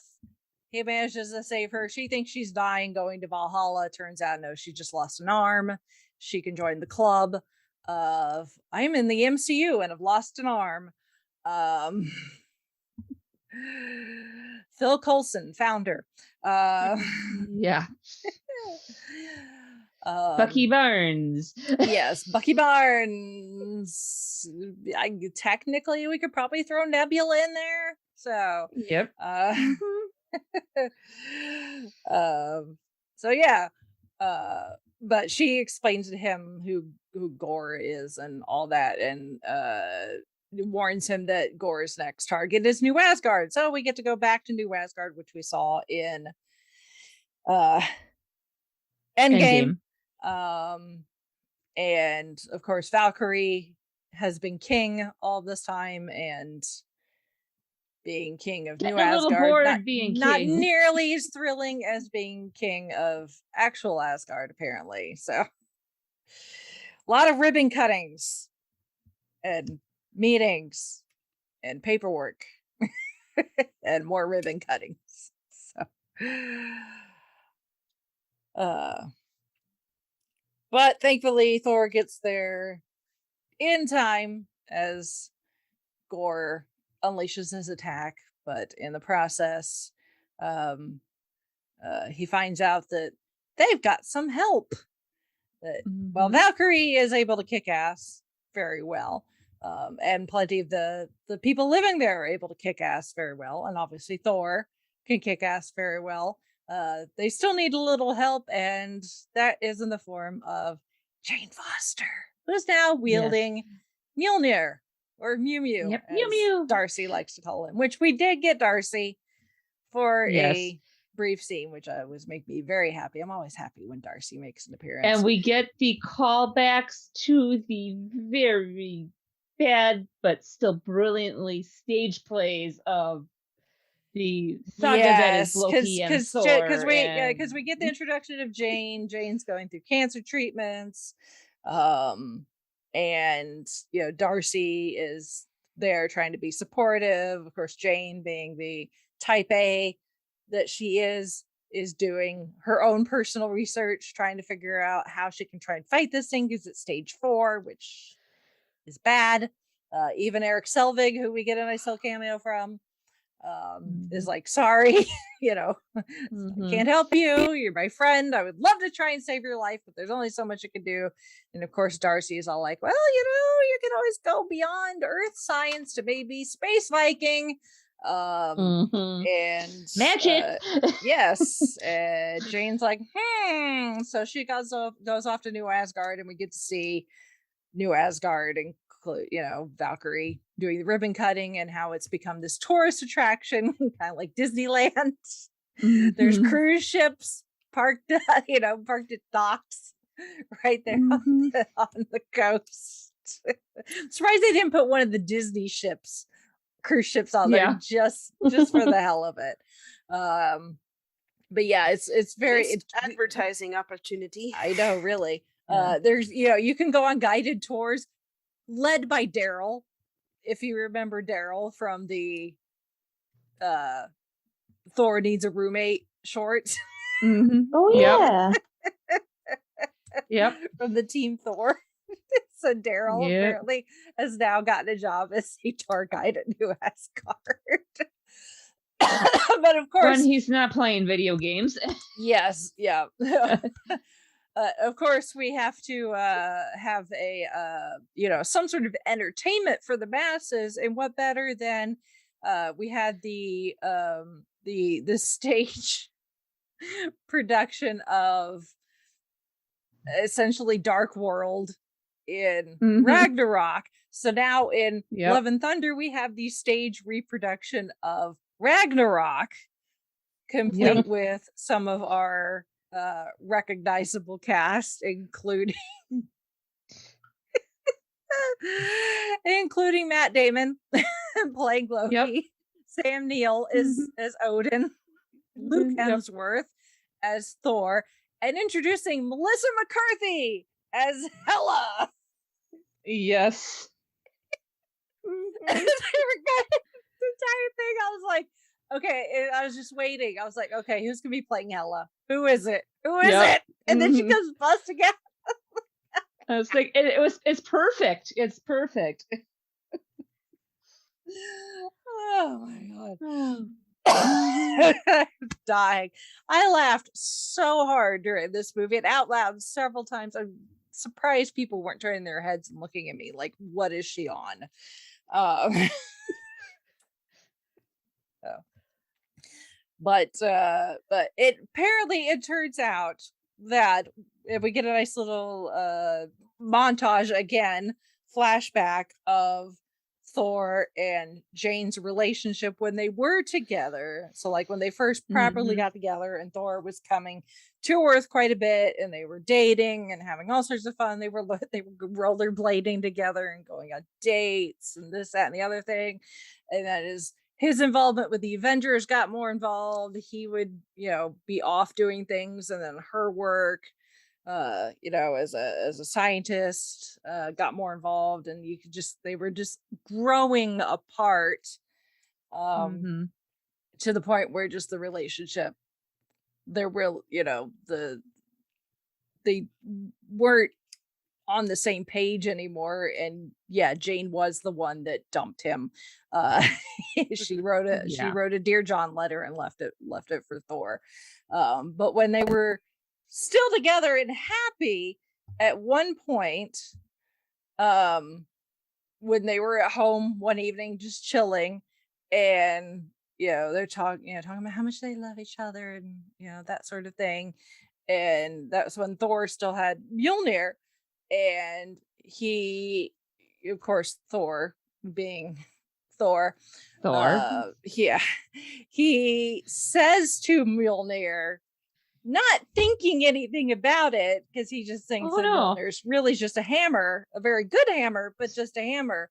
He manages to save her. She thinks she's dying, going to Valhalla. Turns out, no, she just lost an arm. She can join the club of, I'm in the MCU and have lost an arm. Phil Coulson, founder. Yeah. Bucky Barnes. Yes, Bucky Barnes. Technically, we could probably throw Nebula in there. So, yep. So yeah, but she explains to him who Gore is and all that, and warns him that Gore's next target is New Asgard. So we get to go back to New Asgard, which we saw in Endgame. And of course Valkyrie has been king all this time, and being king of New Asgard, not nearly as thrilling as being king of actual Asgard, apparently. So a lot of ribbon cuttings and meetings and paperwork and more ribbon cuttings. So but thankfully Thor gets there in time as Gore unleashes his attack, but in the process he finds out that they've got some help. That well, Valkyrie is able to kick ass very well, and plenty of the people living there are able to kick ass very well, and obviously Thor can kick ass very well. They still need a little help, and that is in the form of Jane Foster, who's now wielding Mjolnir. Or Mew Mew, yep. Mew Mew, Darcy likes to call him, which we did get Darcy for a brief scene, which was make me very happy. I'm always happy when Darcy makes an appearance. And we get the callbacks to the very bad but still brilliantly staged plays of the saga that is Loki and Thor. Because we get the introduction of Jane. Jane's going through cancer treatments. And Darcy is there trying to be supportive. Of course, Jane, being the type A that she is doing her own personal research, trying to figure out how she can try and fight this thing because it's stage 4, which is bad. Even Eric Selvig, who we get a nice little cameo from, is like, sorry, I Mhm. can't help you. You're my friend. I would love to try and save your life, but there's only so much I can do. And of course, Darcy is all like, well, you can always go beyond Earth science to maybe space Viking. Mhm. And yes, Jane's like, so she goes off to New Asgard, and we get to see New Asgard, and Valkyrie doing the ribbon cutting, and how it's become this tourist attraction, kind of like Disneyland. There's Mhm. cruise ships parked parked at docks right there Mhm. on the coast. Surprised they didn't put one of the Disney cruise ships on there Yeah. just for the hell of it. But yeah, it's very Nice advertising opportunity. I know, really. Yeah. There's you can go on guided tours led by Daryl, if you remember Daryl from the Thor Needs a Roommate short. Mhm. Oh Yep. yeah. Yep. From the Team Thor. So Daryl Yep. apparently has now gotten a job as a tour guide at New Asgard. But of course, When he's not playing video games. yes, yeah. Of course, we have to have a some sort of entertainment for the masses, and what better than we had the stage production of essentially Dark World in Mhm. Ragnarok. So now in Yep. Love and Thunder, we have the stage reproduction of Ragnarok, complete Yep. with some of our recognizable cast, including Matt Damon playing Loki, Yep. Sam Neill is as Odin, Luke Yep. Hemsworth as Thor, and introducing Melissa McCarthy as Hela. Yes. And I forgot the entire thing. I was like, okay, and I was just waiting. I was like, okay, who's gonna be playing Hela? Who is it? Who is Yep. it? And then she Mhm. comes busting out. I was like, it's perfect. It's perfect. Oh my Mhm. god. I'm dying. I laughed so hard during this movie and out loud several times. I'm surprised people weren't turning their heads and looking at me like, what is she on? So, but it turns out that if we get a nice little montage again, flashback of Thor and Jane's relationship when they were together. So like when they first properly Mhm. got together, and Thor was coming to Earth quite a bit, and they were dating and having all sorts of fun. They were rollerblading together and going on dates and this, that, and the other thing. And that is his involvement with the Avengers got more involved. He would, be off doing things, and then her work, as a scientist, got more involved, and they were just growing apart, Mhm. to the point where just the relationship, they weren't on the same page anymore. And yeah, Jane was the one that dumped him. She wrote Yeah. a Dear John letter and left it for Thor. But when they were still together and happy at one point, when they were at home one evening just chilling, and they're talking about how much they love each other, and that sort of thing. And that's when Thor still had Mjolnir, and he, of course, Thor being Thor, Thor. yeah, he says to Mjolnir, not thinking anything about it, because he just thinks Oh that no. Mjolnir's really just a hammer, a very good hammer, but just a hammer.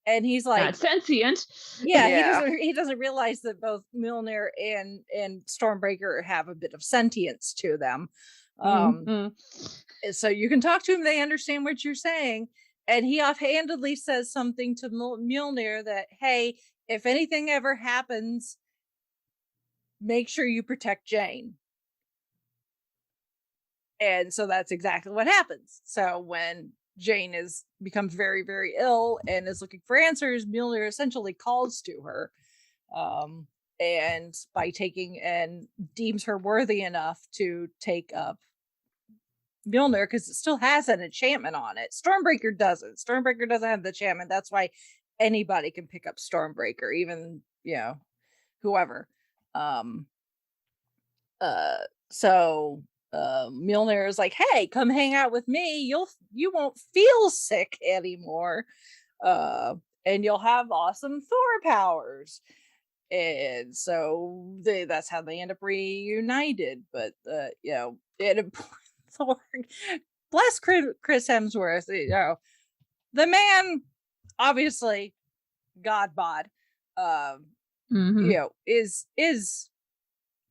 And he's like, Not sentient. yeah, Yeah. he doesn't realize that both Mjolnir and Stormbreaker have a bit of sentience to them. Mhm. So you can talk to him, they understand what you're saying. And he offhandedly says something to Mjolnir that, hey, if anything ever happens, make sure you protect Jane. And so that's exactly what happens. So when Jane becomes very, very ill and is looking for answers, Mjolnir essentially calls to her. and by taking and deems her worthy enough to take up Mjolnir because it still has an enchantment on it. Stormbreaker doesn't. Stormbreaker doesn't have the enchantment. That's why anybody can pick up Stormbreaker, even whoever. So Mjolnir is like, hey, come hang out with me. You won't feel sick anymore. And you'll have awesome Thor powers. And so that's how they end up reunited. But Thor, bless Chris Hemsworth, the man, obviously God bod, is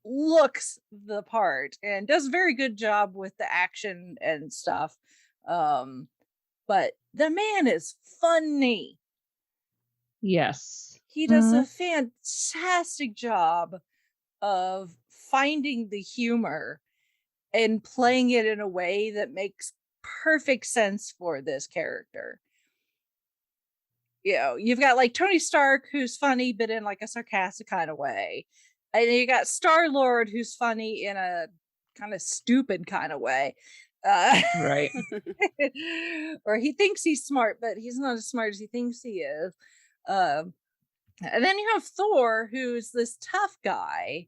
looks the part and does a very good job with the action and stuff. But the man is funny. Yes. He does a fantastic job of finding the humor and playing it in a way that makes perfect sense for this character. You've got like Tony Stark, who's funny, but in like a sarcastic kind of way. And you got Star-Lord, who's funny in a kind of stupid kind of way. Right. Or he thinks he's smart, but he's not as smart as he thinks he is. And then you have Thor, who's this tough guy,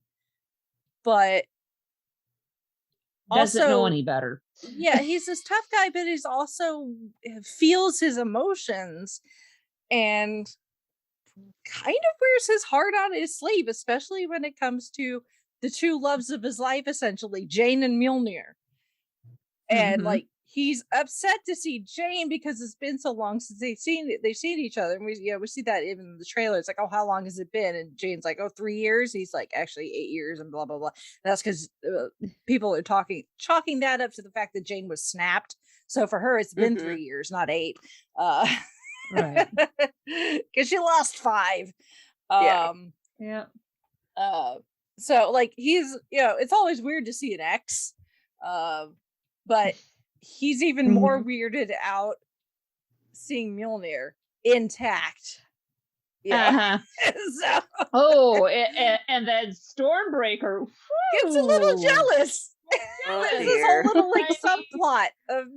but doesn't also know any better. Yeah, he's this tough guy, but he's also feels his emotions and kind of wears his heart on his sleeve, especially when it comes to the two loves of his life, essentially, Jane and Mjolnir. And like he's upset to see Jane because it's been so long since they've seen each other. And we see that even in the trailer. It's like, oh, how long has it been? And Jane's like, oh, 3 years. He's like, actually 8 years, and blah blah blah. And that's because people are chalking that up to the fact that Jane was snapped. So for her, it's been 3 years, not 8. Right. Because she lost 5. Yeah. So like he's it's always weird to see an ex. But he's even more weirded out seeing Mjolnir intact. Yeah. So. And then Stormbreaker gets a little jealous. This is a little like subplot of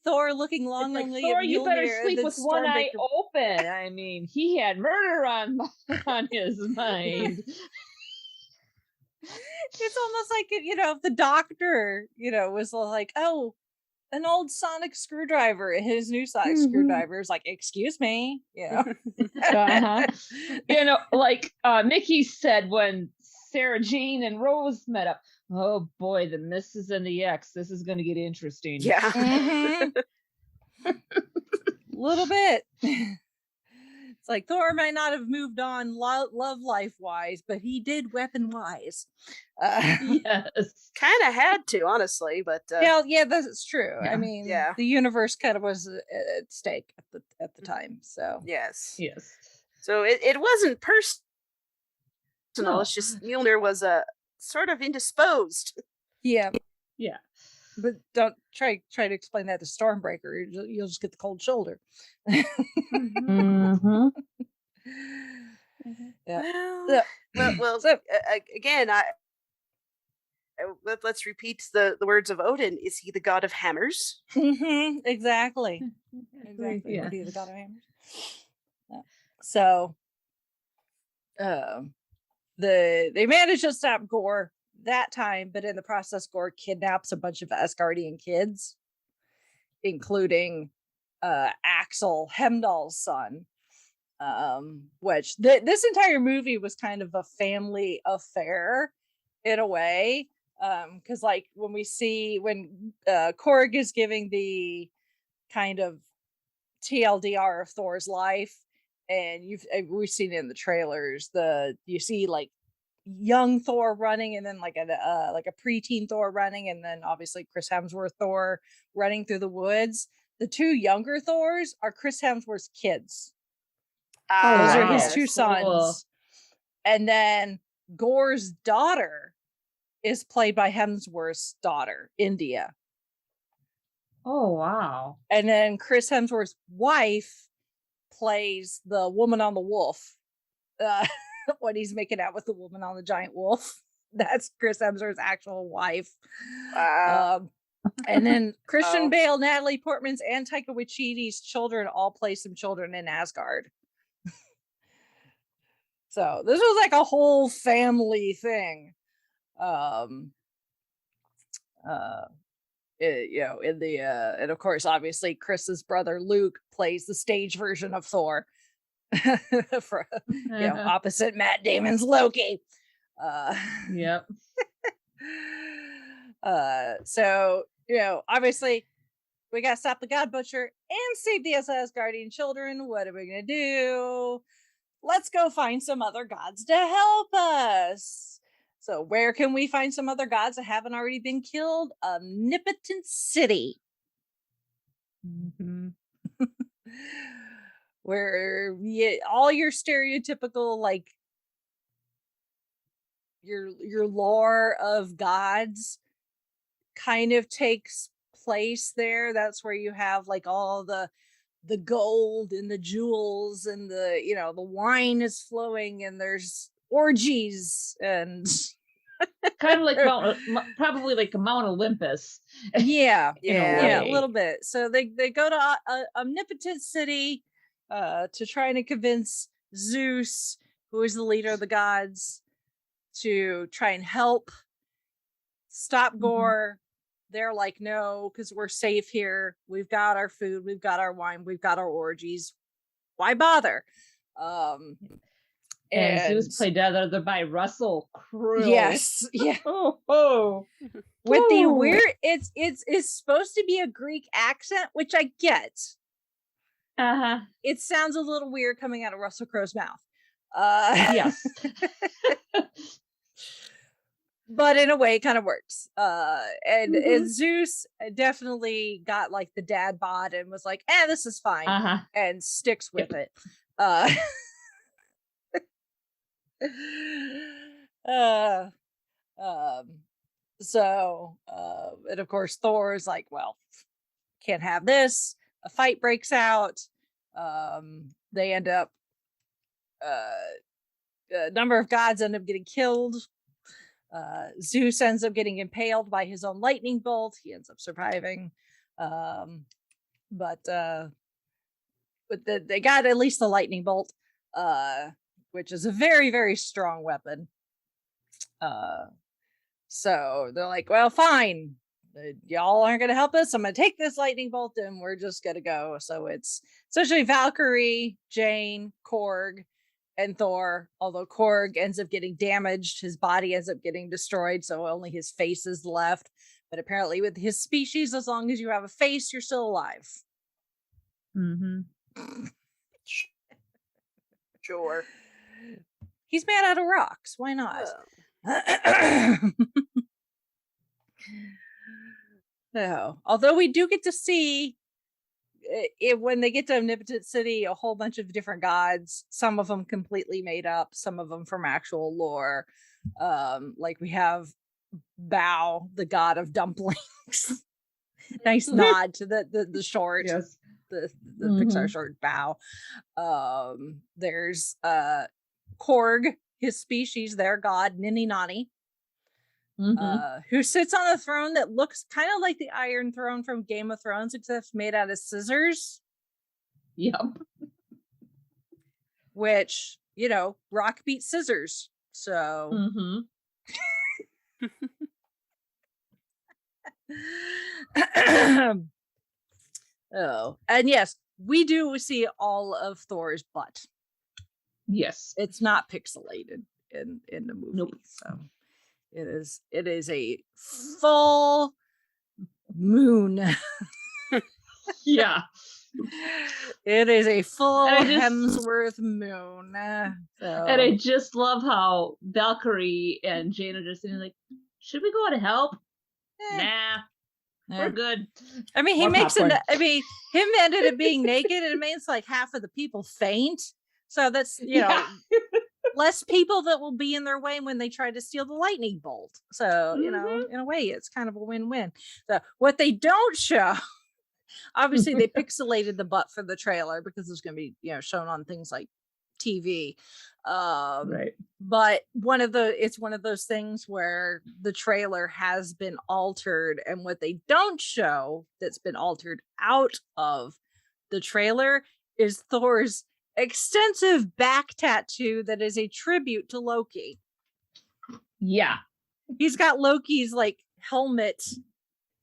Thor looking longingly Thor, at Mjolnir. you better sleep with one eye open. I mean, he had murder on his mind. It's almost like if the doctor was like, oh, an old sonic screwdriver, and his new sonic screwdriver is like, excuse me, like Mickey said when Sarah Jane and Rose met up, oh boy, the Mrs. and the X, this is going to get interesting. Little bit. It's like Thor might not have moved on love life wise, but he did weapon wise. Yes, kind of had to, honestly, but yeah, that's true. Yeah. I mean, the universe kind of was at stake at the time. So yes. So it wasn't personal. No. It's just Mjolnir was sort of indisposed. Yeah. But don't try to explain that to Stormbreaker. You'll just get the cold shoulder. Yeah. Well. So, again, let's repeat the words of Odin. Is he the god of hammers? Exactly. Yeah. Be the god of hammers. Yeah. So, they managed to stop Gore that time, but in the process, Gore kidnaps a bunch of Asgardian kids, including Axel, Hemdall's son. Which this entire movie was kind of a family affair in a way, because like when Korg is giving the kind of TLDR of Thor's life, and we've seen it in the trailers, you see like young Thor running, and then like a preteen Thor running, and then obviously Chris Hemsworth Thor running through the woods. The 2 younger Thors are Chris Hemsworth's kids. Those are his 2 sons. Cool. And then Gore's daughter is played by Hemsworth's daughter, India. Oh, wow. And then Chris Hemsworth's wife plays the woman on the wolf. when he's making out with the woman on the giant wolf. That's Chris Hemsworth's actual wife. And then Christian Bale, Natalie Portman's, and Taika Waititi's children all play some children in Asgard. So this was like a whole family thing. And of course, obviously, Chris's brother Luke plays the stage version of Thor. For opposite Matt Damon's Loki. Yep. So obviously we gotta stop the God Butcher and save the Asgardian children. What are we gonna do? Let's go find some other gods to help us. So where can we find some other gods that haven't already been killed? Omnipotent City. Mm-hmm. Where all your stereotypical, like, your lore of gods kind of takes place there. That's where you have like all the gold and the jewels and the the wine is flowing and there's orgies and kind of like probably like Mount Olympus. Yeah, a little bit. So they go to Omnipotent City to try and convince Zeus, who is the leader of the gods, to try and help stop Gore. They're like, no, because we're safe here. We've got our food, we've got our wine, we've got our orgies. Why bother? And Zeus played other by Russell Crowe. Yes, yeah. With the weird, it's supposed to be a Greek accent, which I get. It sounds a little weird coming out of Russell Crowe's mouth. Yes. But in a way it kind of works. And Zeus definitely got like the dad bod and was like, this is fine, and sticks with it. And of course Thor is like, well, can't have this. A fight breaks out. They end up a number of gods end up getting killed. Zeus ends up getting impaled by his own lightning bolt. He ends up surviving. But they got at least the lightning bolt, which is a very, very strong weapon. So they're like, well, fine. Y'all aren't going to help us. I'm going to take this lightning bolt and we're just going to go. So it's essentially Valkyrie, Jane, Korg, and Thor. Although Korg ends up getting damaged, his body ends up getting destroyed, so only his face is left. But apparently with his species, as long as you have a face, you're still alive. Sure. He's made out of rocks. Why not? No. Although we do get to see it when they get to Omnipotent City, a whole bunch of different gods, some of them completely made up, some of them from actual lore. Like we have Bao, the god of dumplings. Nice nod to the short. Yes. The Pixar short Bao. There's Korg, his species, their god, Nini Nani. Who sits on a throne that looks kind of like the Iron Throne from Game of Thrones, except made out of scissors. Yep. Which, rock beats scissors. So. And yes, we do see all of Thor's butt. Yes. It's not pixelated in the movie. Nope. So. It is a full moon. Yeah. It is a full Hemsworth moon. And I just love how Valkyrie and Jane are just sitting like, should we go to help? Nah. We're good. I mean, him ended up being naked and it makes like half of the people faint. So that's, less people that will be in their way when they try to steal the lightning bolt. So, in a way, it's kind of a win-win. So what they don't show, obviously they pixelated the butt for the trailer because it's going to be, shown on things like TV. Right. But it's one of those things where the trailer has been altered, and what they don't show that's been altered out of the trailer is Thor's extensive back tattoo that is a tribute to Loki. Yeah. He's got Loki's like helmet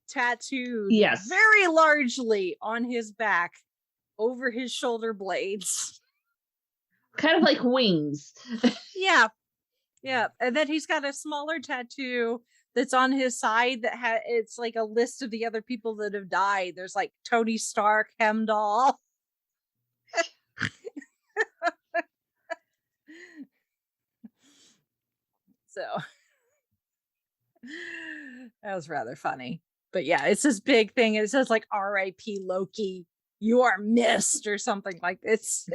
tattooed Yes. very largely on his back over his shoulder blades. Kind of like wings. Yeah. And then he's got a smaller tattoo that's on his side that it's like a list of the other people that have died. There's like Tony Stark, Hemdall. So that was rather funny. But yeah, it's this big thing. It says like R.I.P. Loki, you are missed, or something like it's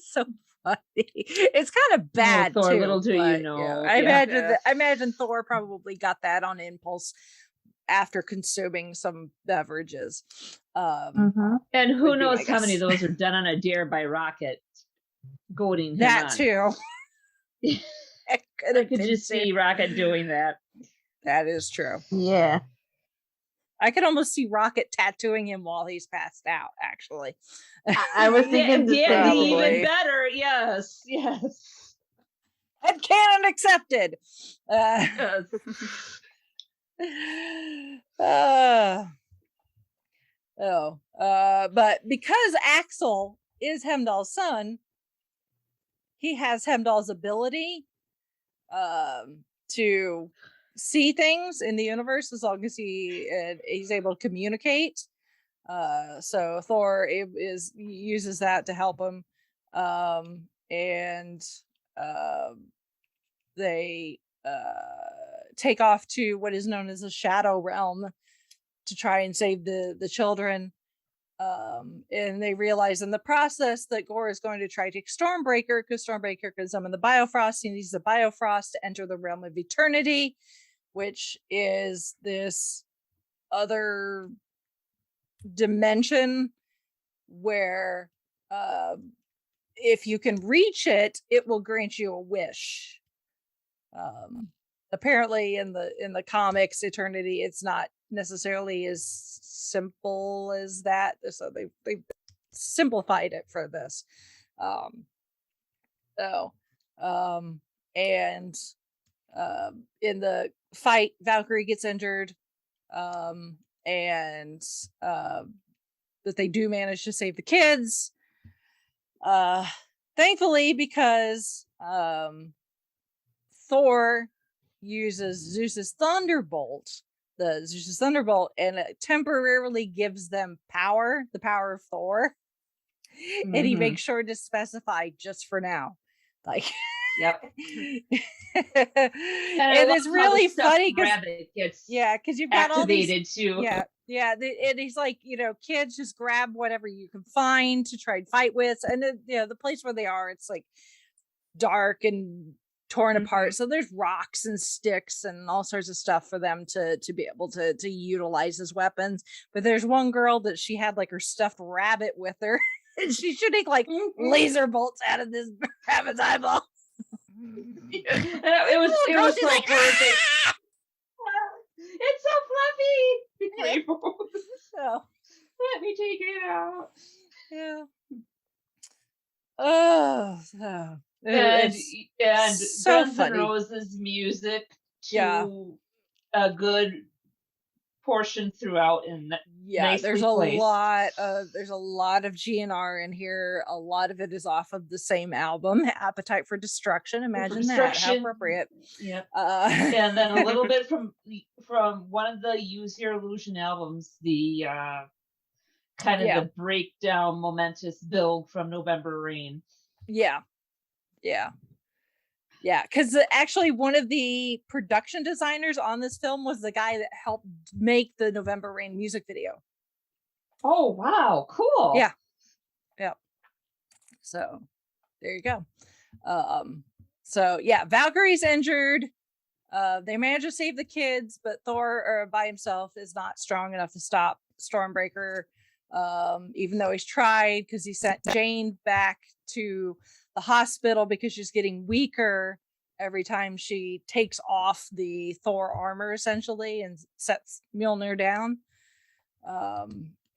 so funny. It's kind of bad Thor, too. little do you but, know. yeah, I imagine Thor probably got that on impulse after consuming some beverages. And who would be, knows I how many of guess. those are done on a dare by Rocket goading him That on. too. I could just see Rocket doing that. That is true. Yeah. I could almost see Rocket tattooing him while he's passed out, actually. I was thinking the Yeah, same even thing. better. Yes. And canon accepted. Yes. But because Axel is Hemdall's son, he has Hemdall's ability to see things in the universe as long as he's able to communicate. So Thor uses that to help him, and they take off to what is known as a shadow realm to try and save the children. And they realize in the process that Gore is going to try to take Stormbreaker, because Stormbreaker can summon the Biofrost. He needs the Biofrost to enter the realm of eternity, which is this other dimension where if you can reach it, it will grant you a wish. Apparently in the comics, eternity, it's not necessarily as simple as that, so they simplified it for this. In the fight, Valkyrie gets injured, and that they do manage to save the kids, thankfully, because Thor uses Zeus's Thunderbolt, and it temporarily gives them power, the power of Thor. Mm-hmm. And he makes sure to specify just for now. Like, yep. And it's really funny because you've got activated all these, too. And he's like, kids, just grab whatever you can find to try and fight with. And the place where they are, it's like dark and torn apart, so there's rocks and sticks and all sorts of stuff for them to be able to utilize as weapons. But there's one girl that she had like her stuffed rabbit with her, and she's shooting like laser bolts out of this rabbit's eyeball. It was so like, perfect. It's so fluffy. So let me take it out. Yeah. And so Guns funny. N' Roses music to a good portion throughout, and there's a lot of GNR in here. A lot of it is off of the same album, Appetite for Destruction. Imagine that, how appropriate. And then a little bit from one of the Use Your Illusion albums, the kind of the breakdown, momentous build from November Rain. Because actually one of the production designers on this film was the guy that helped make the November Rain music video. Oh wow, cool. Yeah. So there you go. Valkyrie's injured. They manage to save the kids, but Thor by himself is not strong enough to stop Stormbreaker. even though he's tried, because he sent Jane back to the hospital because she's getting weaker every time she takes off the Thor armor, essentially, and sets Mjolnir down.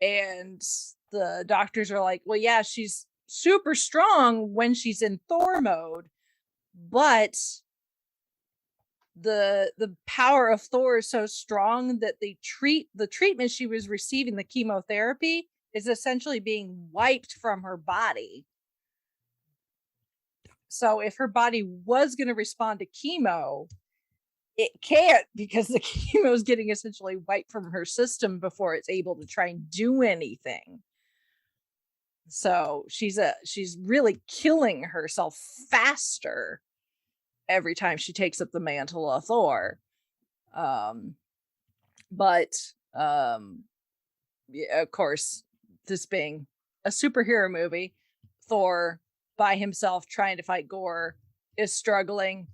And the doctors are like, well, yeah, she's super strong when she's in Thor mode, but the power of Thor is so strong that the treatment she was receiving, the chemotherapy, is essentially being wiped from her body. So if her body was going to respond to chemo, it can't, because the chemo is getting essentially wiped from her system before it's able to try and do anything. So she's really killing herself faster every time she takes up the mantle of Thor. But yeah, of course, this being a superhero movie, Thor by himself trying to fight Gore is struggling.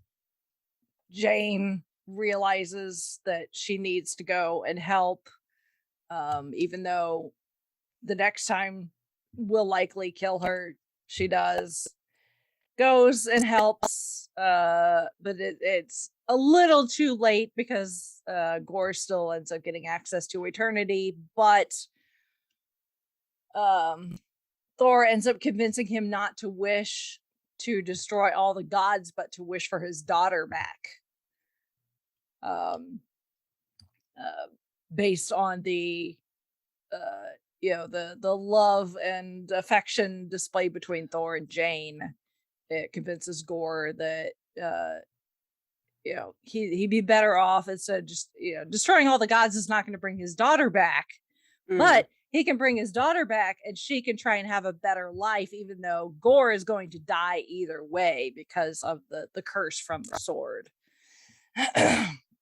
Jane realizes that she needs to go and help, even though the next time will likely kill her. She does, goes and helps, but it's a little too late, because Gore still ends up getting access to eternity, but Thor ends up convincing him not to wish to destroy all the gods, but to wish for his daughter back. Based on the the love and affection displayed between Thor and Jane, it convinces Gore that he'd be better off, instead of just destroying all the gods is not going to bring his daughter back, but he can bring his daughter back and she can try and have a better life, even though Gore is going to die either way because of the curse from the sword.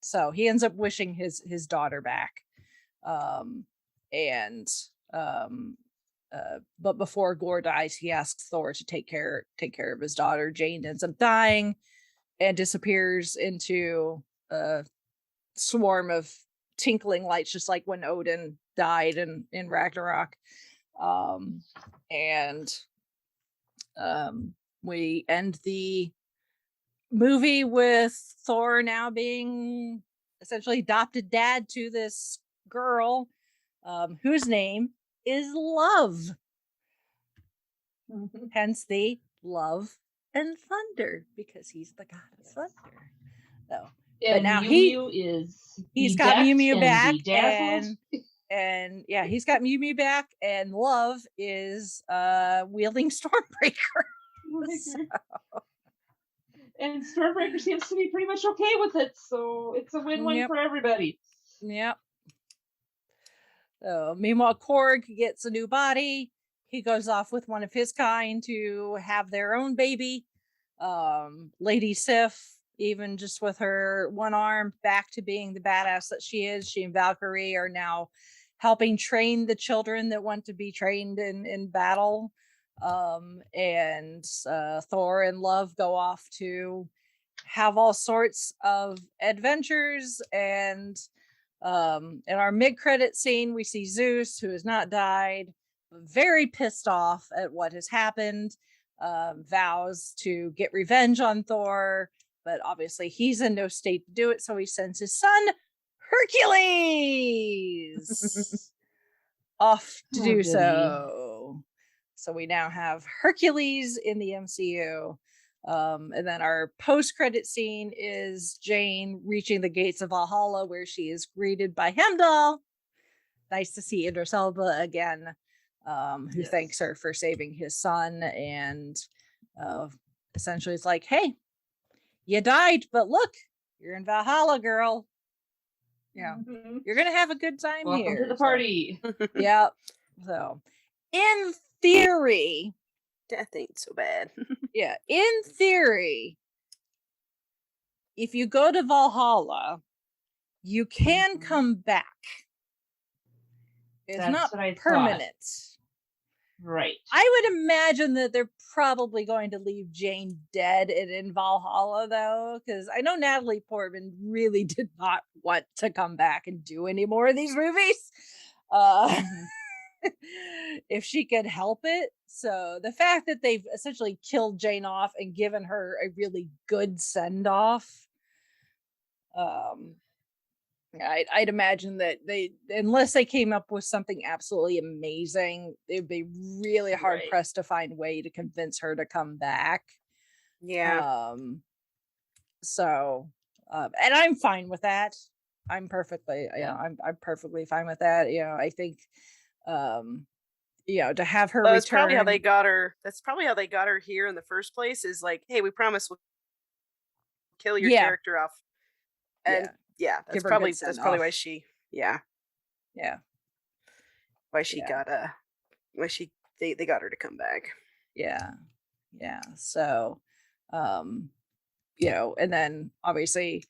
So he ends up wishing his daughter back. But before Gore dies, he asks Thor to take care of his daughter. Jane ends up dying and disappears into a swarm of tinkling lights, just like when Odin died in Ragnarok. We end the movie with Thor now being essentially adopted dad to this girl, whose name is Love. Hence the Love and Thunder, because he's the god of thunder. So, but now he's got Mew Mew back, and yeah, he's got Mew Mew back, and Love is wielding Stormbreaker. So. And Stormbreaker seems to be pretty much okay with it, so it's a win-win for everybody. Yep. So meanwhile, Korg gets a new body. He goes off with one of his kind to have their own baby. Lady Sif, even just with her one arm, back to being the badass that she is. She and Valkyrie are now helping train the children that want to be trained in battle. And Thor and Love go off to have all sorts of adventures. And in our mid-credit scene, we see Zeus, who has not died, very pissed off at what has happened, vows to get revenge on Thor, but obviously he's in no state to do it, so he sends his son Hercules off to do so. So we now have Hercules in the MCU. And then our post-credit scene is Jane reaching the gates of Valhalla, where she is greeted by Heimdall. Nice to see Idris Elba again, who thanks her for saving his son. And essentially it's like, hey, you died, but look, you're in Valhalla, girl. Yeah, you're going to have a good time. Welcome here. To the party. Yeah. So in theory, death ain't so bad. Yeah, in theory, if you go to Valhalla, you can come back. It's not permanent. Right. I would imagine that they're probably going to leave Jane dead in Valhalla, though, because I know Natalie Portman really did not want to come back and do any more of these movies. if she could help it. So the fact that they've essentially killed Jane off and given her a really good send off, um, I'd imagine that they, unless they came up with something absolutely amazing, it'd be really hard Right. pressed to find a way to convince her to come back. Yeah. So, and I'm fine with that. I'm perfectly, I'm perfectly fine with that. I think, to have her That's probably how they return. got her. That's probably how they got her here in the first place. Is like, hey, we promise we'll kill your Yeah, character off, and yeah, yeah, give her a good that's send probably why off. she, Yeah, why she yeah, got why she they got her to come back. yeah, yeah. So, um, and then obviously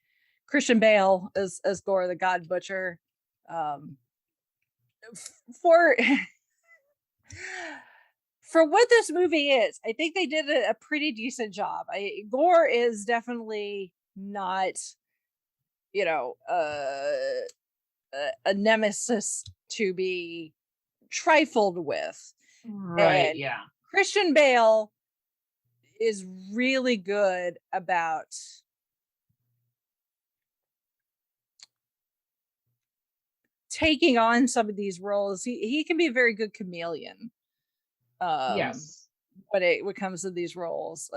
Christian Bale as Gore the God Butcher. For for what this movie is, I think they did a pretty decent job. Gore is definitely not, you know, a nemesis to be trifled with. Right. And Yeah. Christian Bale is really good about taking on some of these roles. He can be a very good chameleon. Yes. When it comes to these roles,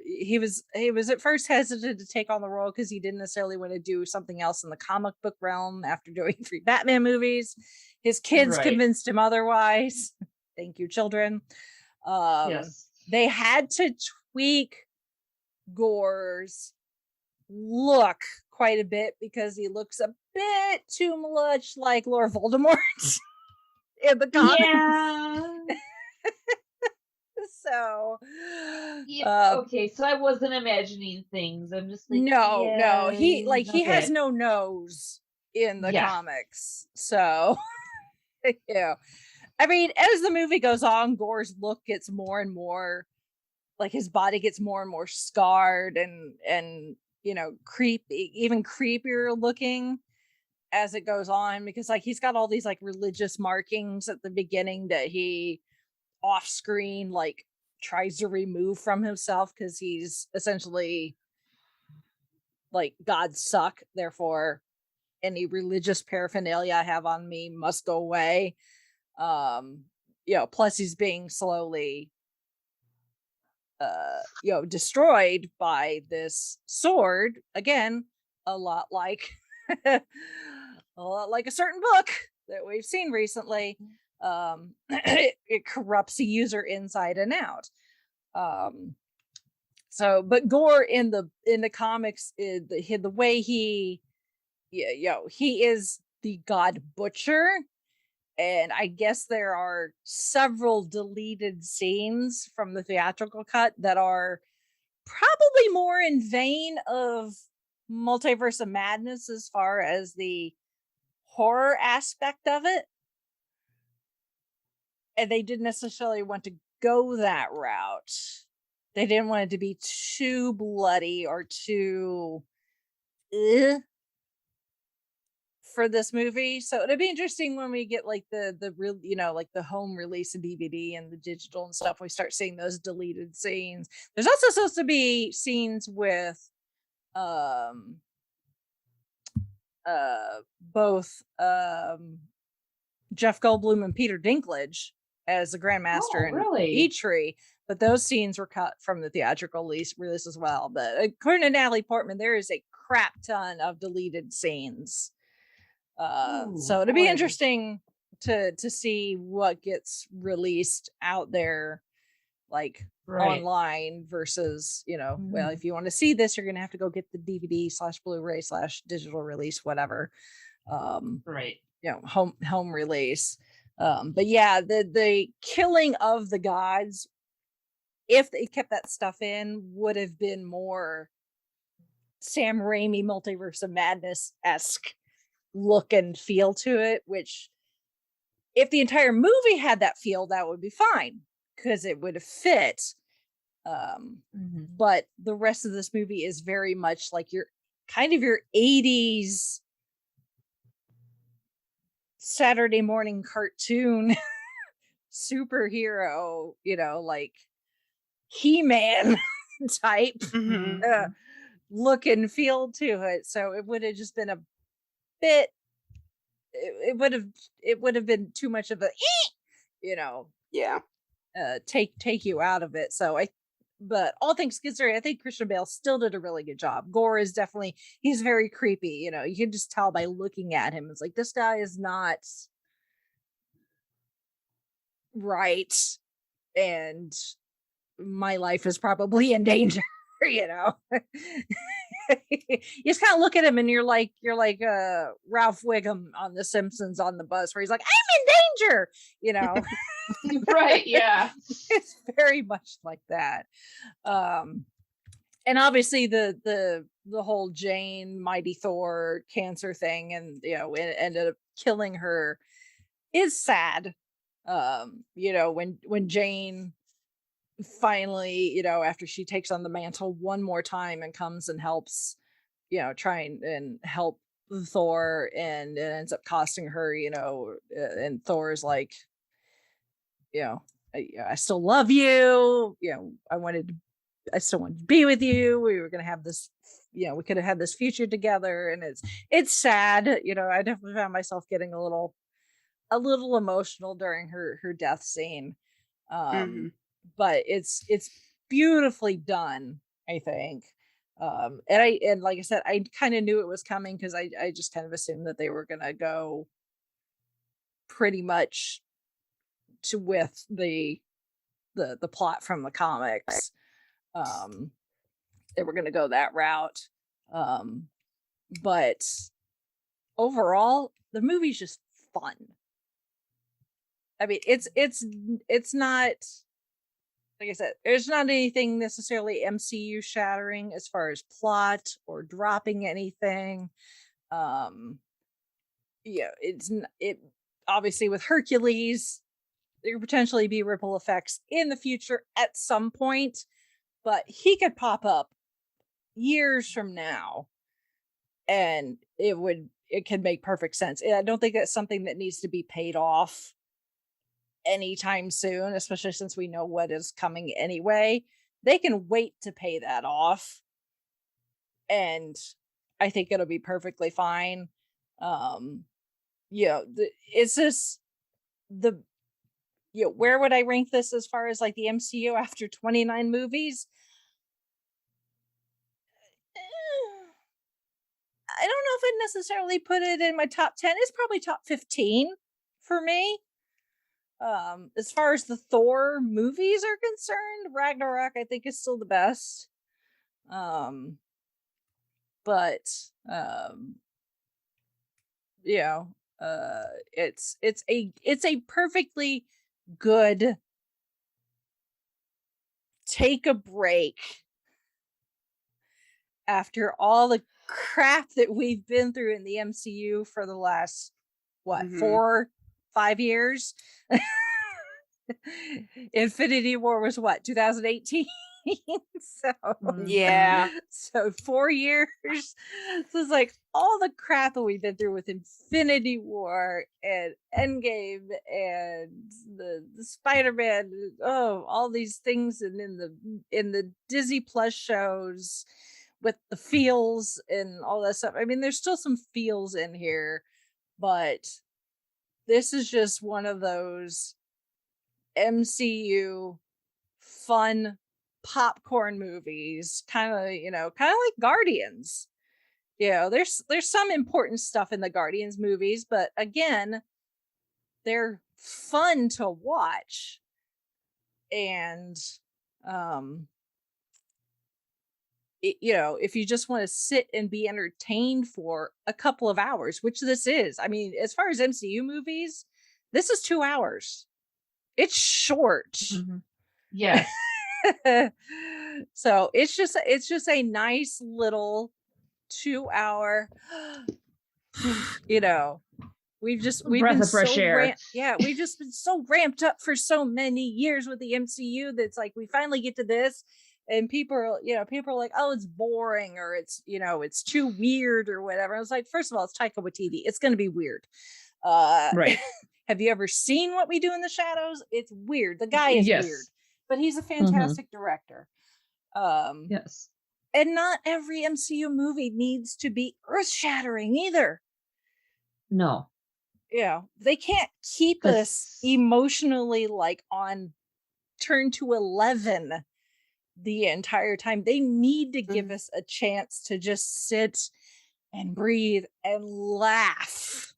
he was at first hesitant to take on the role because he didn't necessarily want to do something else in the comic book realm after doing 3 Batman movies. His kids Right. convinced him otherwise. Thank you, children. Yes. They had to tweak Gore's look quite a bit because he looks a bit too much like Lord Voldemort in the comics. Yeah. So, Yeah. Okay. So I wasn't imagining things. I'm just like, no, yeah. he has Okay. no nose in the Yeah. comics. So, I mean, as the movie goes on, Gore's look gets more and more, like his body gets more and more scarred and creepy, even creepier looking as it goes on, because like he's got all these like religious markings at the beginning that he off screen like tries to remove from himself because he's essentially like, God suck, therefore any religious paraphernalia I have on me must go away. Plus he's being slowly destroyed by this sword again, a lot like a lot like a certain book that we've seen recently. It corrupts the user inside and out. But Gore in the comics, the way he is the God Butcher, and I guess there are several deleted scenes from the theatrical cut that are probably more in vein of Multiverse of Madness as far as the horror aspect of it. And they didn't necessarily want to go that route. They didn't want it to be too bloody or too for this movie. So it'd be interesting when we get like the real, like the home release of DVD and the digital and stuff, we start seeing those deleted scenes. There's also supposed to be scenes with both Jeff Goldblum and Peter Dinklage as the Grandmaster and really? Eitri, but those scenes were cut from the theatrical release as well. But according to Natalie Portman, there is a crap ton of deleted scenes. So it'd be interesting to see what gets released out there, like online versus, well, if you want to see this, you're gonna have to go get the DVD / Blu-ray / digital release, whatever. Home release. But yeah, the killing of the gods, if they kept that stuff in, would have been more Sam Raimi Multiverse of Madness-esque look and feel to it, which if the entire movie had that feel, that would be fine because it would have fit. But the rest of this movie is very much like your 80s Saturday morning cartoon superhero, like He-Man type look and feel to it. So it would have just been a bit. It would have been too much of a, Yeah. take you out of it. So but all things considered, I think Christian Bale still did a really good job. Gore is definitely, he's very creepy. You can just tell by looking at him. It's like, this guy is not right, and my life is probably in danger. You just kind of look at him and you're like Ralph Wiggum on The Simpsons on the bus, where he's like, I'm in danger. Right, yeah. It's very much like that. And obviously the whole Jane Mighty Thor cancer thing, and it ended up killing her, is sad. When Jane finally, after she takes on the mantle one more time and comes and helps, trying and help Thor, and it ends up costing her, and Thor's like, I still love you. I still wanted to be with you. We were going to have this, we could have had this future together. And it's sad. I definitely found myself getting a little emotional during her death scene. But it's beautifully done, I think. And like I said, I kind of knew it was coming, because I just kind of assumed that they were going to go pretty much with the plot from the comics. They were going to go that route. But overall, the movie's just fun. I mean, it's not, like I said, there's not anything necessarily MCU shattering as far as plot or dropping anything. It obviously, with Hercules, there could potentially be ripple effects in the future at some point, but he could pop up years from now and it could make perfect sense. I don't think that's something that needs to be paid off anytime soon, especially since we know what is coming anyway. They can wait to pay that off, and I think it'll be perfectly fine. It's just where would I rank this as far as like the MCU after 29 movies? I don't know if I'd necessarily put it in my top 10. It's probably top 15 for me. As far as the Thor movies are concerned, Ragnarok, I think, is still the best. It's a perfectly good take a break after all the crap that we've been through in the MCU for the last 4-5 years. Infinity War was 2018. So yeah, so 4 years. So it's like all the crap that we've been through with Infinity War and Endgame and the Spider-Man, all these things, and in the Disney Plus shows with the feels and all that stuff. I mean, there's still some feels in here, but this is just one of those MCU fun popcorn movies, kind of like Guardians. There's some important stuff in the Guardians movies, but again, they're fun to watch. And if you just want to sit and be entertained for a couple of hours, which this is, I mean, as far as MCU movies, this is 2 hours. It's short. Yes. So it's just a nice little 2 hour, we've breath been of fresh air. We've just been so ramped up for so many years with the MCU that's like, we finally get to this, and people are like, oh, it's boring, or it's it's too weird or whatever. I was like, first of all, it's Taika Waititi. It's going to be weird. Right. Have you ever seen What We Do in the Shadows? It's weird. The guy is weird, Yes. but he's a fantastic director. Yes. And not every MCU movie needs to be earth-shattering either. No. Yeah, they can't keep us emotionally like on turn to 11 the entire time. They need to give us a chance to just sit and breathe and laugh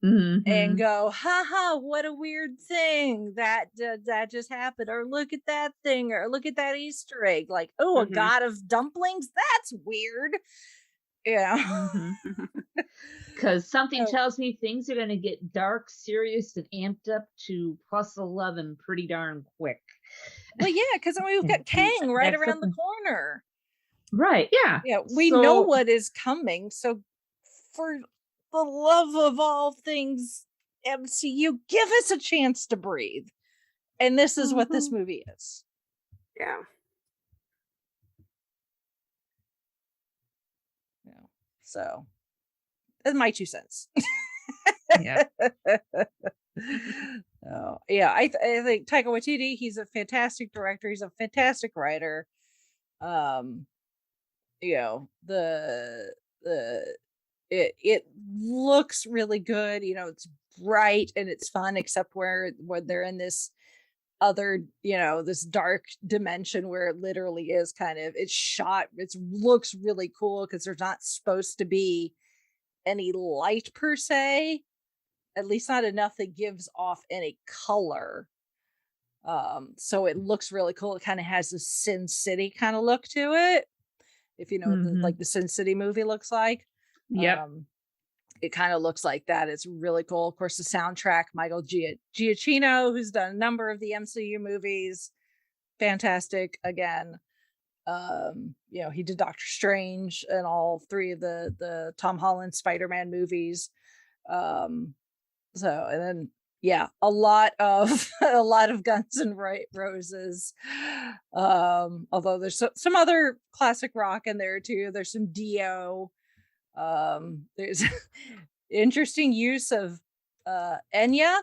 and go, haha, what a weird thing that just happened, or look at that thing, or look at that Easter egg, like, oh, a god of dumplings, that's weird. Yeah. Because something tells me things are going to get dark, serious, and amped up to plus 11 pretty darn quick. Well, yeah, because we've got Kang right around the corner. Right, yeah. Yeah, we know what is coming. So, for the love of all things MCU, give us a chance to breathe. And this is what this movie is. Yeah. So, that's my 2 cents. Yeah. Yeah, I think Taika Waititi, he's a fantastic director. He's a fantastic writer. You know, it looks really good. You know, it's bright and it's fun, except when they're in this other, you know, this dark dimension where it literally is kind of, it's shot, it looks really cool because there's not supposed to be any light per se, at least not enough that gives off any color. So it looks really cool. It kind of has a Sin City kind of look to it, if you know what the Sin City movie looks like. Yep. It kind of looks like that. It's really cool. Of course, the soundtrack, Michael Giacchino, who's done a number of the MCU movies, fantastic again. You know, he did Doctor Strange and all 3 of the Tom Holland Spider-Man movies. So, and then a lot of Guns N' Roses. Although there's some other classic rock in there too. There's some Dio. There's interesting use of Enya.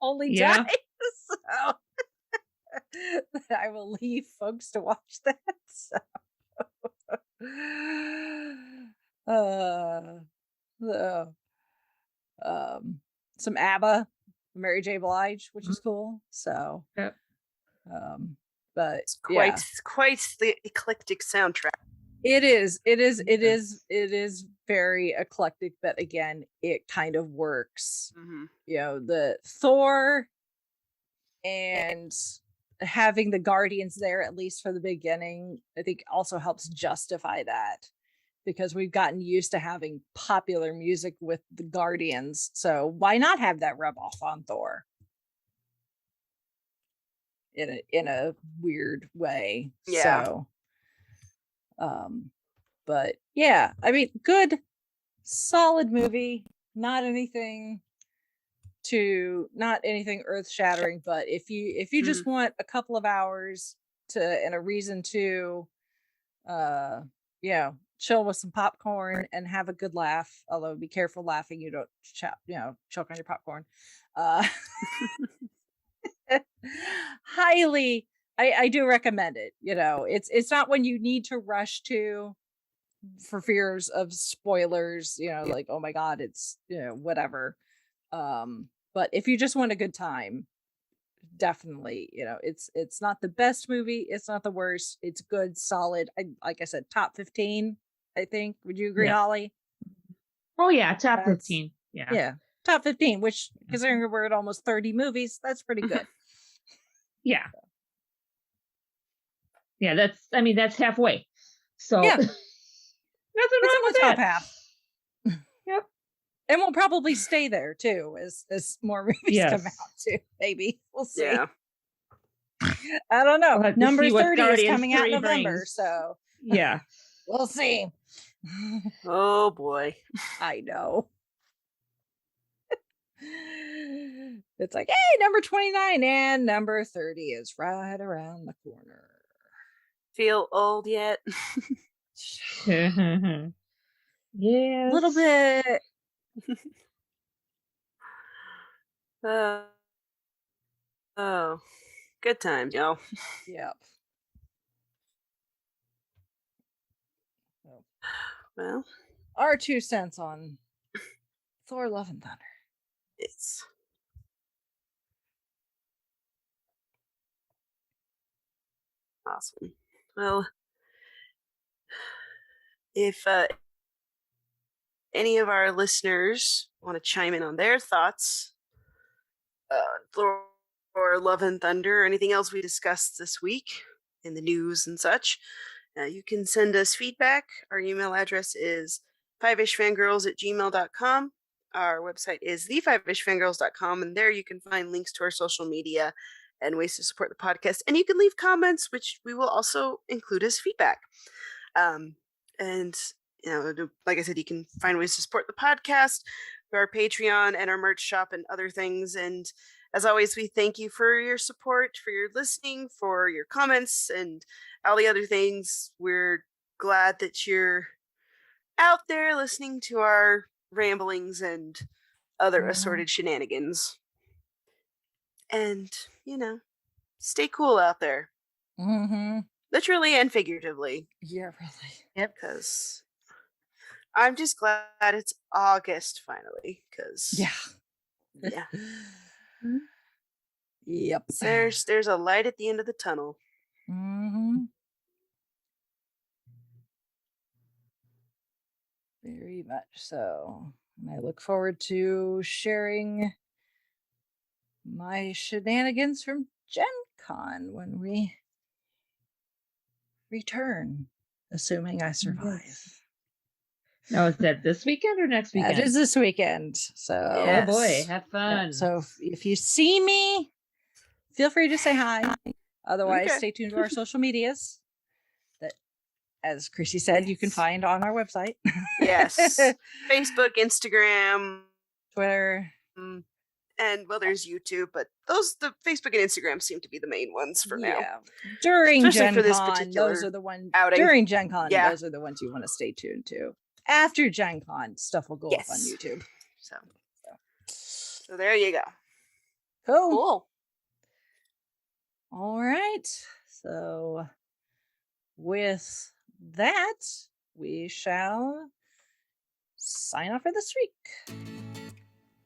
Only dies. So I will leave folks to watch that. So. Some ABBA, Mary J. Blige, which is cool. So, yep. But it's quite the eclectic soundtrack. It is very eclectic, but again, it kind of works. You know, the Thor and having the Guardians there, at least for the beginning, I think also helps justify that, because we've gotten used to having popular music with the Guardians. So why not have that rub off on Thor? In a weird way. Yeah. So, but yeah, I mean, good, solid movie. Not anything earth shattering, but if you just want a couple of hours and a reason to, chill with some popcorn and have a good laugh. Although be careful laughing, you don't choke on your popcorn. Highly, I do recommend it. You know, it's not when you need to rush to for fears of spoilers, you know, like, oh my god, it's, you know, whatever. But if you just want a good time, definitely, you know, it's not the best movie, it's not the worst, it's good, solid. Like I said, top 15, I think. Would you agree, Holly? Oh yeah, top 15. Yeah, top 15, which, considering we're at almost 30 movies, that's pretty good. Yeah, that's halfway. So yeah. Nothing wrong with top that. half. Yep. And we'll probably stay there too as more movies come out too. Maybe we'll see. Yeah. I don't know. We'll Number 30 Guardians is coming out in 3 November, brings. so yeah, we'll see. Oh boy. I know. It's like, hey, number 29 and number 30 is right around the corner. Feel old yet? yeah, A little bit. Oh, good times, y'all. Yep. Well, Our 2 cents on Thor: Love and Thunder. it's awesome. Well, if any of our listeners want to chime in on their thoughts, Thor or Love and Thunder, or anything else we discussed this week in the news and such, you can send us feedback. Our email address is fiveishfangirls@gmail.com. Our website is the5ishfangirls.com, and there you can find links to our social media and ways to support the podcast. And you can leave comments, which we will also include as feedback. And like I said, you can find ways to support the podcast through our Patreon and our merch shop and other things. And as always, we thank you for your support, for your listening, for your comments, and all the other things. We're glad that you're out there listening to our ramblings and other assorted shenanigans. And, stay cool out there. Mm-hmm. Literally and figuratively. Yeah, really. Yep. Because I'm just glad it's August finally. Because Yeah. Yep. there's a light at the end of the tunnel. Mm-hmm. Very much so. And I look forward to sharing my shenanigans from Gen Con when we return, assuming I survive. Yes. Now, is that this weekend or next weekend? That is this weekend. So, Yes. Oh boy, have fun. yeah, so if you see me, feel free to say hi. Otherwise, Okay. stay tuned to our social medias that, as Chrissy said, you can find on our website. Yes. Facebook, Instagram, Twitter. and there's YouTube, but the Facebook and Instagram seem to be the main ones for now. Yeah. During Especially Gen for this Con, particular those are the ones outing. during Gen Con, Yeah. those are the ones you want to stay tuned to. After Gen Con, stuff will go up on Yes. YouTube. So there you go. Cool. Cool. All right. So with that, we shall sign off for this week.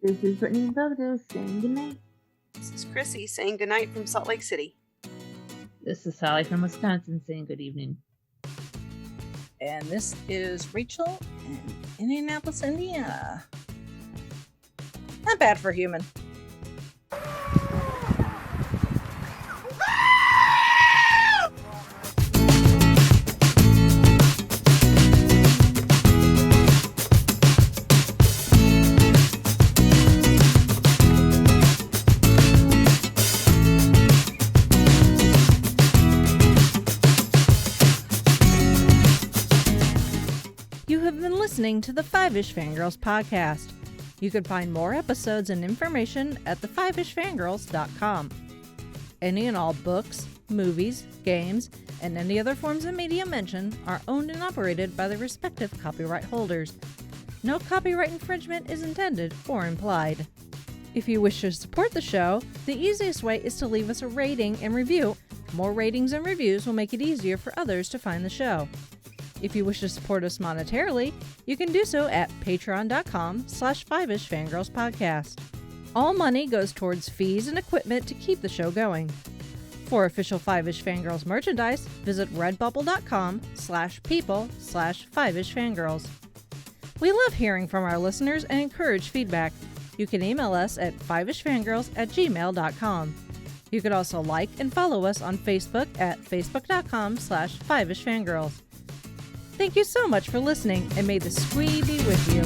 This is Brittany and Belvedere saying goodnight. This is Chrissy saying goodnight from Salt Lake City. This is Sally from Wisconsin saying good evening. And this is Rachel in Indianapolis, Indiana. Not bad for a human. You have been listening to the Five-ish Fangirls podcast. You can find more episodes and information at the5ishfangirls.com. Any and all books, movies, games, and any other forms of media mentioned are owned and operated by the respective copyright holders. No copyright infringement is intended or implied. If you wish to support the show, the easiest way is to leave us a rating and review. More ratings and reviews will make it easier for others to find the show. If you wish to support us monetarily, you can do so at patreon.com/5ishfangirlspodcast. All money goes towards fees and equipment to keep the show going. For official Five-ish Fangirls merchandise, visit redbubble.com/people/5ishfangirls. We love hearing from our listeners and encourage feedback. You can email us at fiveishfangirls@gmail.com. You can also like and follow us on Facebook at facebook.com/5ishfangirls. Thank you so much for listening, and may the squee be with you.